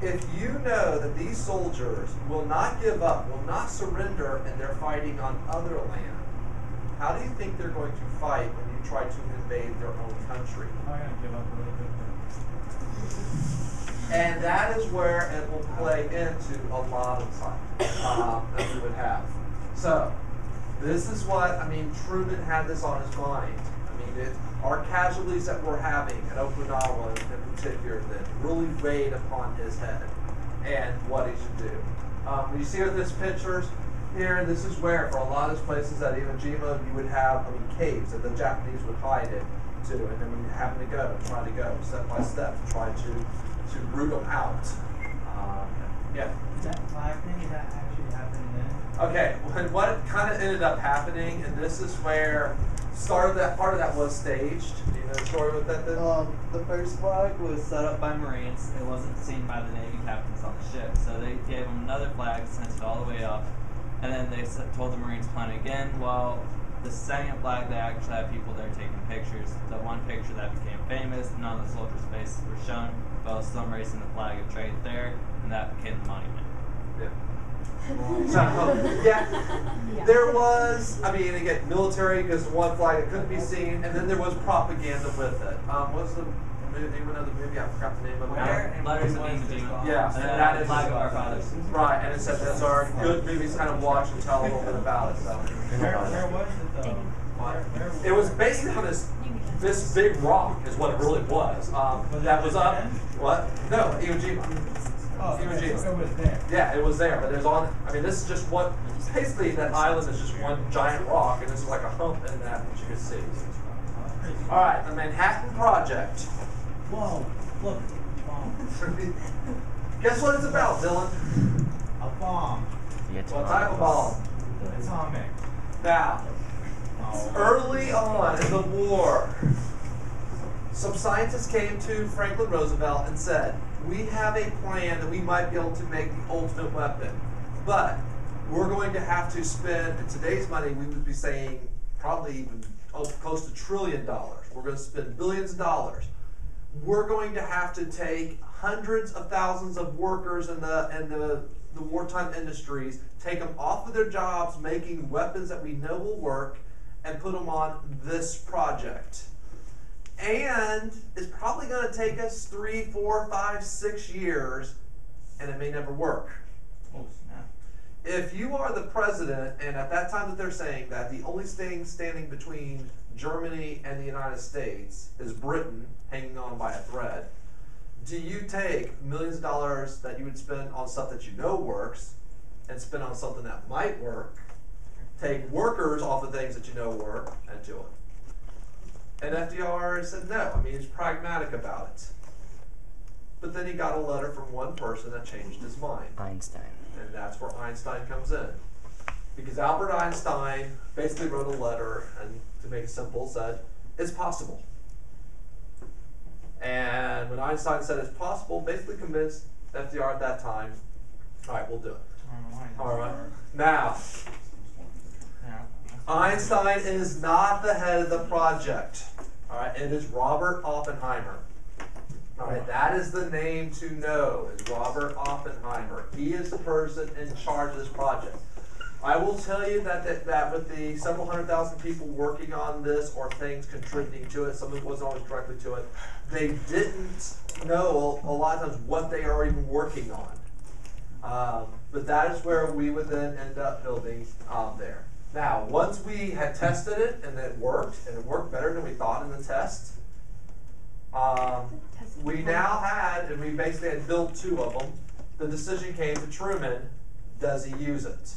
If you know that these soldiers will not give up, will not surrender, and they're fighting on other land, how do you think they're going to fight when you try to invade their own country? I'm gonna give up really quick. And that is where it will play into a lot of time that we would have. So, this is what, Truman had this on his mind. Our casualties that we're having at Okinawa in particular that really weighed upon his head and what he should do. When you see this pictures here, this is where, for a lot of these places at Iwo Jima, you would have caves that the Japanese would hide into, and then we having to go, try to go step by step to try to root them out. Yeah. Is that flag thing, is that actually happening then? Okay, what kind of ended up happening, and this is where part of that was staged. Do you know the story with that then? The first flag was set up by Marines. It wasn't seen by the Navy captains on the ship, so they gave them another flag, sent it all the way up, and then they told the Marines to plant it again. Well, the second flag, they actually had people there taking pictures. The one picture that became famous, none of the soldiers' faces were shown, but some raising the flag of trade there, and that became the monument. Yeah. So, yeah, there was, again, military, because the one flag that couldn't be seen, and then there was propaganda with it. What's the movie, anyone know the movie? I forgot the name of it. Letters of Iwo Jima. Yeah, and that is Flag of Our Fathers. Right, and it said that's our good movies kind of watch and tell a little bit about it. So. Where was it though? Where It was based on this big rock is what it really was. That was up. What? No, Iwo Jima. Oh, Iwo okay, Jima. so it was there. Yeah, it was there, but there's this is just what, basically that island is just one giant rock, and this is like a hump in that you can see. Alright, the Manhattan Project. Whoa, look, bomb. Guess what it's about, Dylan? A bomb. What type of bomb? Atomic. Now, early on in the war, some scientists came to Franklin Roosevelt and said, we have a plan that we might be able to make the ultimate weapon, but we're going to have to spend, in today's money, we would be saying probably even close to $1 trillion. We're going to spend billions of dollars. We're going to have to take hundreds of thousands of workers in the wartime industries, take them off of their jobs making weapons that we know will work, and put them on this project. And it's probably going to take us 3, 4, 5, 6 years, and it may never work. Oh snap. If you are the president, and at that time that they're saying that the only thing standing between Germany and the United States is Britain hanging on by a thread, do you take millions of dollars that you would spend on stuff that you know works and spend on something that might work, take workers off of things that you know work, and do it? And FDR said no. He's pragmatic about it. But then he got a letter from one person that changed his mind. Einstein. and that's where Einstein comes in. Because Albert Einstein basically wrote a letter, and to make it simple, said, it's possible. And when Einstein said it's possible, basically convinced FDR at that time, all right, we'll do it. All right. Now, Einstein is not the head of the project. All right, it is Robert Oppenheimer. All right, that is the name to know, is Robert Oppenheimer. He is the person in charge of this project. I will tell you that with the several 100,000 people working on this or things contributing to it, some of it wasn't always directly to it, they didn't know a lot of times what they are even working on. But that is where we would then end up building there. Now, once we had tested it and it worked better than we thought in the test, we now had, and we basically had built 2 of them, the decision came to Truman, does he use it?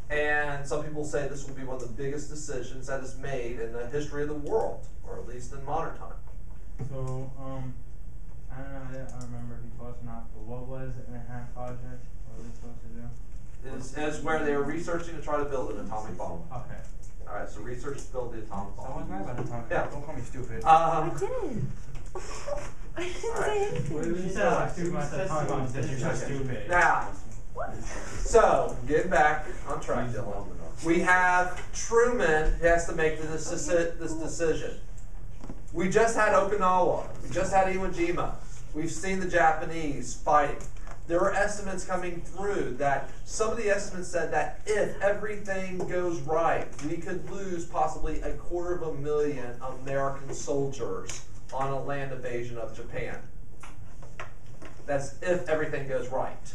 And some people say this will be one of the biggest decisions that is made in the history of the world, or at least in modern time. So, I don't know, I don't remember if he told us or not, but what was the Manhattan Project? What were we supposed to do? Is where they were researching to try to build an atomic bomb. Okay. All right, so research to build the atomic So I bomb. was right about the atomic. Yeah. Don't call me stupid. I didn't. I didn't say anything. She said I was stupid when I said atomic bomb. She said you're so stupid. Now, so getting back on track, Dylan. We have Truman has to make this decision. We just had Okinawa. We just had Iwo Jima. We've seen the Japanese fighting. There are estimates coming through that some of the estimates said that if everything goes right, we could lose possibly 250,000 American soldiers on a land invasion of Japan. That's if everything goes right.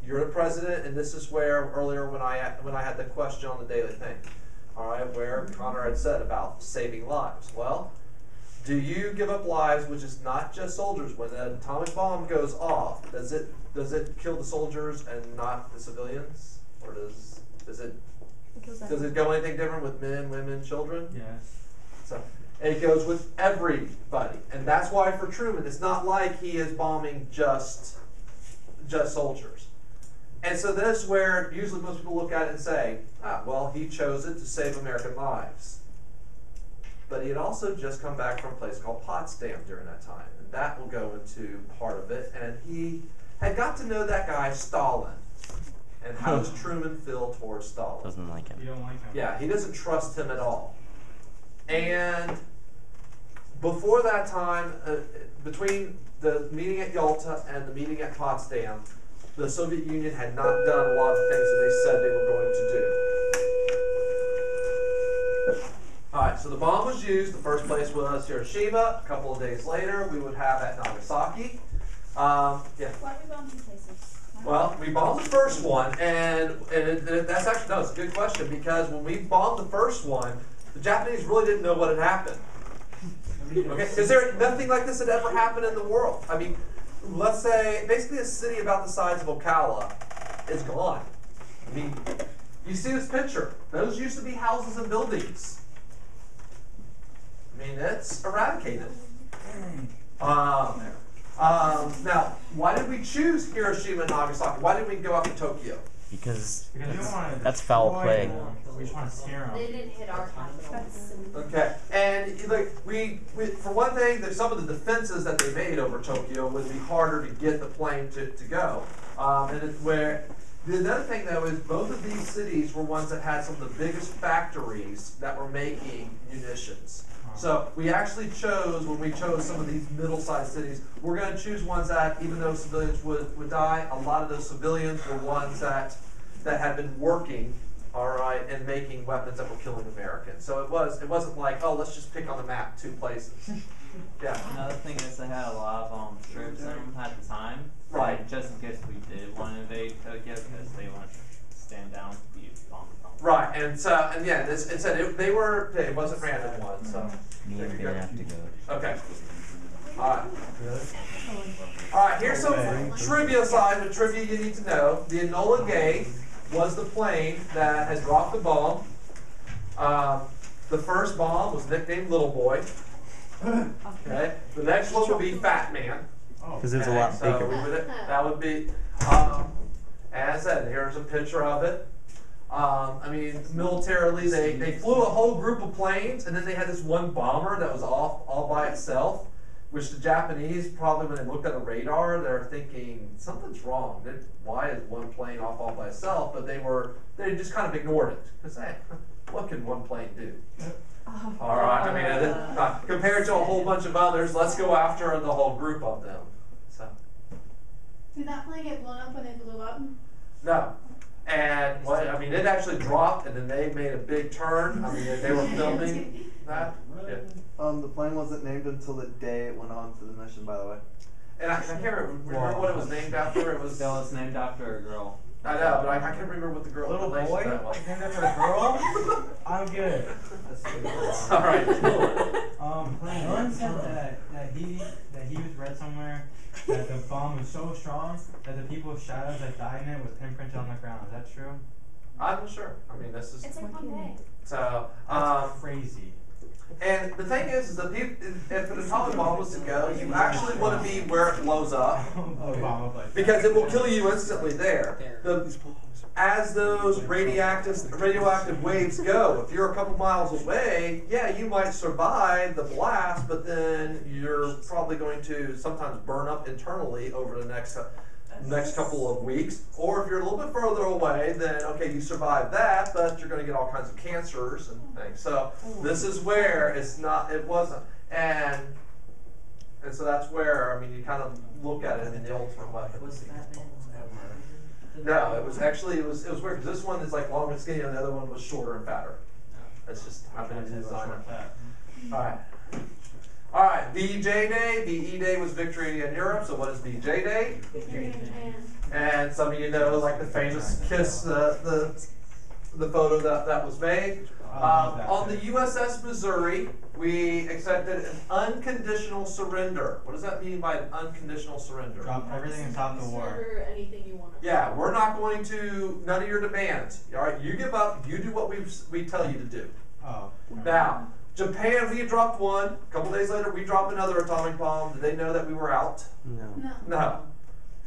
You're the president, and this is where earlier when I had the question on the daily thing, all right, where Connor had said about saving lives. Well, do you give up lives, which is not just soldiers? When an atomic bomb goes off, does it kill the soldiers and not the civilians, or does it go anything different with men, women, children? Yes. So it goes with everybody, and that's why for Truman, it's not like he is bombing just soldiers. And so this is where usually most people look at it and say, well, he chose it to save American lives. But he had also just come back from a place called Potsdam during that time, and that will go into part of it. And he had got to know that guy Stalin, and how does Truman feel towards Stalin? Doesn't like him. You don't like him. Yeah, he doesn't trust him at all. And before that time, between the meeting at Yalta and the meeting at Potsdam, the Soviet Union had not done a lot of the things that they said they were going to do. All right, so the bomb was used. The first place was Hiroshima. A couple of days later, we would have at Nagasaki. Yeah. Why do we bomb 2 places? Well, we bombed the first one, and that's actually, no, it's a good question, because when we bombed the first one, the Japanese really didn't know what had happened. Okay, is there nothing like this had ever happened in the world? I mean, let's say, basically a city about the size of Ocala is gone. I mean, you see this picture. Those used to be houses and buildings. I mean, it's eradicated. Now, why did we choose Hiroshima and Nagasaki? Why didn't we go out to Tokyo? Because you don't want to that's foul play. We just want to scare them. They didn't hit our confidence. Okay, and like we for one thing, there's some of the defenses that they made over Tokyo would be harder to get the plane to go. And it's where the other thing though is both of these cities were ones that had some of the biggest factories that were making munitions. So we actually chose, when we chose some of these middle-sized cities, we're going to choose ones that, even though civilians would die, a lot of those civilians were ones that had been working, all right, and making weapons that were killing Americans. So it wasn't like, oh, let's just pick on the map 2 places. Yeah. Another thing is they had a lot of troops in them at the time. Right. And just in case we did want to invade Tokyo, because they want to stand down, be bombed. Right, and yeah, it said it wasn't random ones, so. You ain't gonna have to go. Okay. All right, here's some trivia side of trivia you need to know. The Enola Gay was the plane that had dropped the bomb. The first bomb was nicknamed Little Boy. Okay. The next one would be Fat Man. Oh. Because it was a Okay, lot so bigger. we would, that would be, as I said, here's a picture of it. I mean, militarily, they flew a whole group of planes, and then they had this one bomber that was off all by itself, which the Japanese, probably when they looked at the radar, they're thinking, something's wrong. Why is one plane off all by itself? But they just kind of ignored it. Because, hey, what can one plane do? All right, I mean, compared to a whole bunch of others, let's go after the whole group of them. So, Did that plane get blown up when it blew up? no. And I mean, it actually dropped, and then they made a big turn. I mean, they were filming that. Yeah. The plane wasn't named until the day it went on to the mission, by the way. And I can't remember what it was named after. It was. No, it's named after a girl. I know, but I can't remember what the girl. Little relation boy? to that was. Named after a girl? I'm good. All right. Dylan said that he was read somewhere that the bomb was so strong that the people's shadows that died in it was imprinted on the ground. Is that true? I'm not sure. I mean, this is It's like Pompeii. so. That's crazy. And the thing is that if an atomic bomb was to go, you actually want to be where it blows up because it will kill you instantly there. As those radioactive waves go, if you're a couple miles away, yeah, you might survive the blast, but then you're probably going to sometimes burn up internally over the next couple of weeks. Or if you're a little bit further away, then okay, you survive that, but you're going to get all kinds of cancers and things. So this is where it wasn't. And so that's where, I mean, you kind of look at it in the ultimate weapon. No, it was weird because this one is like long and skinny, and the other one was shorter and fatter. That's just happened to design it. All right. VJ Day. VE Day was Victory in Europe. So what is VJ Day? Victory in Japan. And some of you know, like the famous kiss, the photo that was made. On the USS Missouri, we accepted an unconditional surrender. What does that mean by an unconditional surrender? Drop everything and stop the war. Surrender anything you want. Yeah, we're not going to, none of your demands. All right, you give up, you do what we tell you to do. Oh. Now, Japan, we had dropped one. A couple days later, we dropped another atomic bomb. Did they know that we were out? No. No.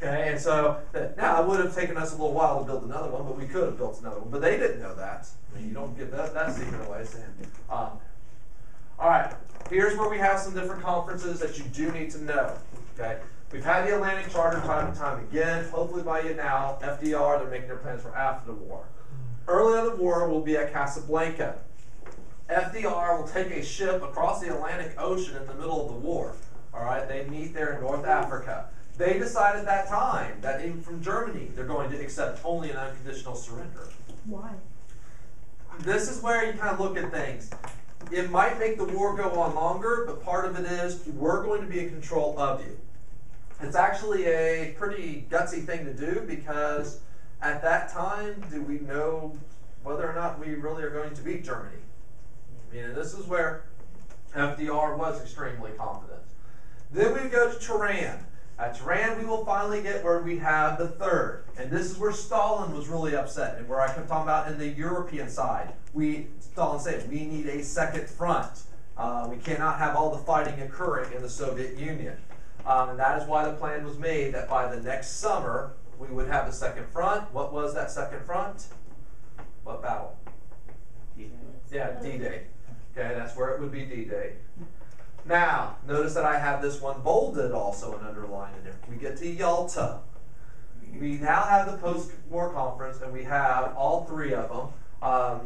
Okay, and so now it would have taken us a little while to build another one, but we could have built another one. But they didn't know that. I mean, you don't give that secret away, Sam. All right, here's where we have some different conferences that you do need to know. Okay, we've had the Atlantic Charter time and time again. Hopefully by you now, FDR, they're making their plans for after the war. Early in the war, we'll be at Casablanca. FDR will take a ship across the Atlantic Ocean in the middle of the war. All right, they meet there in North Africa. They decided at that time that even from Germany, they're going to accept only an unconditional surrender. Why? This is where you kind of look at things. It might make the war go on longer, but part of it is we're going to be in control of you. It's actually a pretty gutsy thing to do because at that time, do we know whether or not we really are going to beat Germany? I mean, and this is where FDR was extremely confident. Then we go to Tehran. At Tehran, we will finally get where we have the third. And this is where Stalin was really upset, and where I kept talking about in the European side. Stalin said, we need a second front. We cannot have all the fighting occurring in the Soviet Union. And that is why the plan was made that by the next summer, we would have a second front. What was that second front? What battle? D-Day. Yeah, D-Day. Okay, that's where it would be D-Day. Now, notice that I have this one bolded also and underlined in there. We get to Yalta. We now have the post-war conference, and we have all three of them.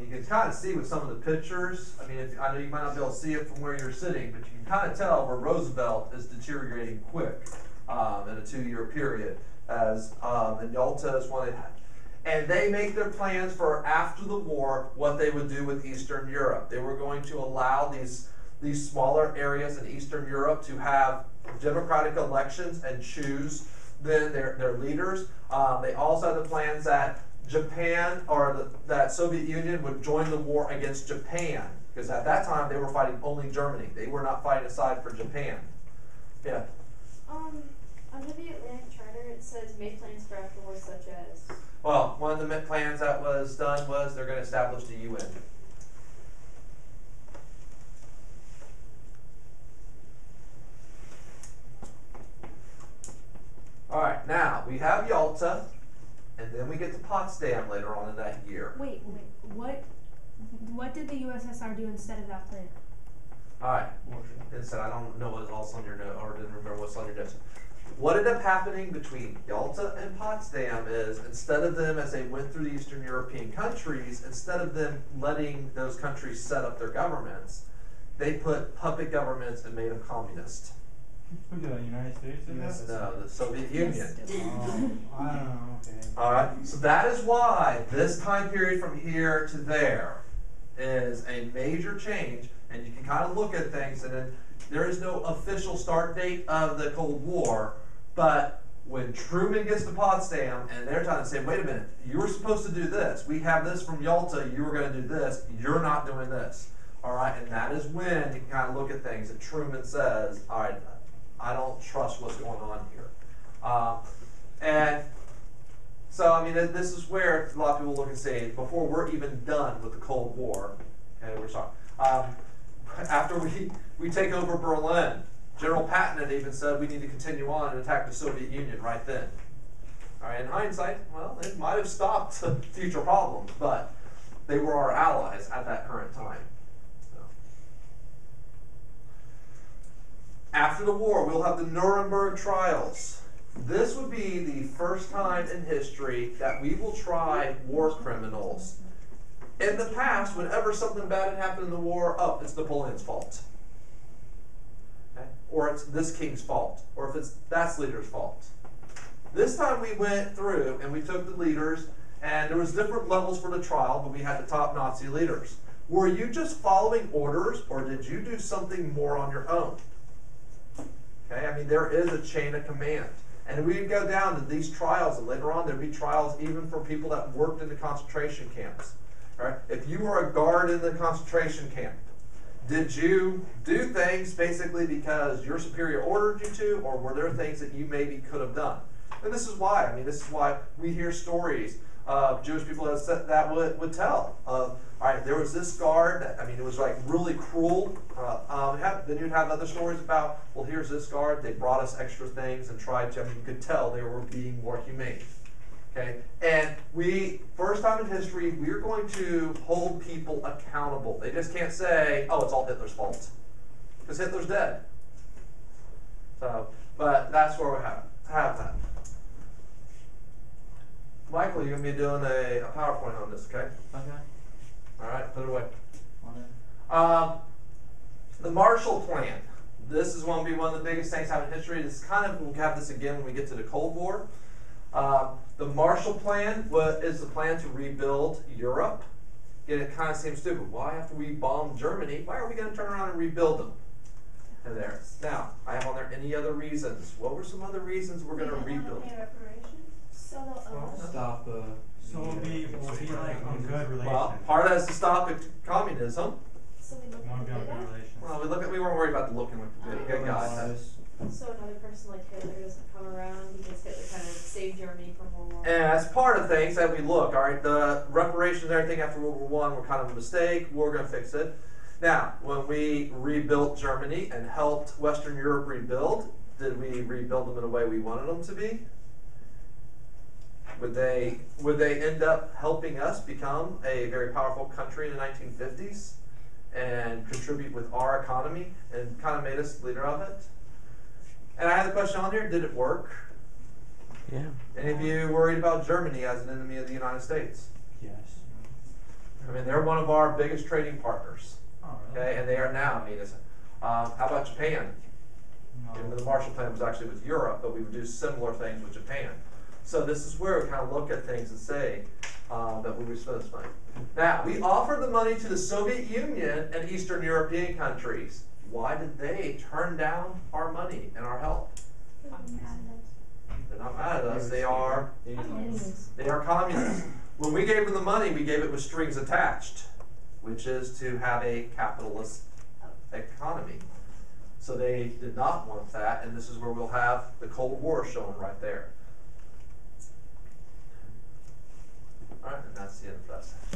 You can kind of see with some of the pictures. I mean, I know you might not be able to see it from where you're sitting, but you can kind of tell where Roosevelt is deteriorating quick in a 2-year period. And Yalta is one. And they make their plans for after the war what they would do with Eastern Europe. They were going to allow these smaller areas in Eastern Europe to have democratic elections and choose then their leaders. They also had the plans that Japan or that Soviet Union would join the war against Japan, because at that time they were fighting only Germany. They were not fighting aside for Japan. Yeah. Under the Atlantic Charter, it says made plans for afterwards, such as. Well, one of the plans that was done was they're going to establish the UN. we have Yalta, and then we get to Potsdam later on in that year. Wait, what did the USSR do instead of that plan? Alright, instead, I don't know what's else on your note, or didn't remember what's on your desk. What ended up happening between Yalta and Potsdam is, instead of them, as they went through the Eastern European countries, instead of them letting those countries set up their governments, they put puppet governments and made them communist. Who did that? United States did that? No, the Soviet Union. Oh, I don't know. Okay. Alright, so that is why this time period from here to there is a major change, and you can kind of look at things, and then there is no official start date of the Cold War, but when Truman gets to Potsdam and they're trying to say, wait a minute, you were supposed to do this, we have this from Yalta, you were going to do this, you're not doing this. Alright, and that is when you can kind of look at things that Truman says, alright, I don't trust what's going on here. And so, I mean, this is where a lot of people look and say, before we're even done with the Cold War, okay, we're sorry, after we take over Berlin, General Patton had even said we need to continue on and attack the Soviet Union right then. All right, in hindsight, well, it might have stopped future problems, but they were our allies at that current time. So. After the war, we'll have the Nuremberg trials. This would be the first time in history that we will try war criminals. In the past, whenever something bad had happened in the war, oh, it's Napoleon's fault. Okay? Or it's this king's fault. Or if it's that leader's fault. This time we went through and we took the leaders, and there was different levels for the trial, but we had the top Nazi leaders. Were you just following orders, or did you do something more on your own? Okay, I mean, there is a chain of command. And we'd go down to these trials, and later on there'd be trials even for people that worked in the concentration camps. Right? If you were a guard in the concentration camp, did you do things basically because your superior ordered you to, or were there things that you maybe could have done? And this is why. I mean, this is why we hear stories of Jewish people that would tell. All right, there was this guard that, I mean, it was like really cruel. Then you'd have other stories about, well, here's this guard. They brought us extra things and tried to, I mean, you could tell they were being more humane. Okay, and first time in history, we're going to hold people accountable. They just can't say, oh, it's all Hitler's fault, because Hitler's dead. So, but that's where we have that. Michael, you're going to be doing a PowerPoint on this, okay? Okay. All right, put it away. Whatever. The Marshall Plan. This is going to be one of the biggest things out in history. This is kind of, we'll have this again when we get to the Cold War. The Marshall Plan is the plan to rebuild Europe. And it kind of seems stupid. Why, after we bombed Germany, why are we going to turn around and rebuild them? And there. Now, I have on there any other reasons. What were some other reasons we're going to rebuild? Stop. So we'll be like on good relations. Well, part of that is to stop communism. So we look We want to be on at good relations. Well, we weren't worried about the looking like the good guys. So another person like Hitler doesn't come around because Hitler kind of saved Germany from World War I. And as part of things that we look, all right, the reparations and everything after World War I were kind of a mistake. We're going to fix it. Now, when we rebuilt Germany and helped Western Europe rebuild, did we rebuild them in a way we wanted them to be? Would they end up helping us become a very powerful country in the 1950s and contribute with our economy and kind of made us the leader of it? And I had a question on here, did it work? Yeah. Any of you worried about Germany as an enemy of the United States? Yes. I mean, they're one of our biggest trading partners. Oh, really? Okay, and they are now. I mean, how about Japan? No. Even though the Marshall Plan was actually with Europe, but we would do similar things with Japan. So this is where we kind of look at things and say that we were supposed to find. Now, we offered the money to the Soviet Union and Eastern European countries. Why did they turn down our money and our help? They're not mad at us. They are communists. When we gave them the money, we gave it with strings attached, which is to have a capitalist economy. So they did not want that, and this is where we'll have the Cold War shown right there. All right, and that's the end of that section.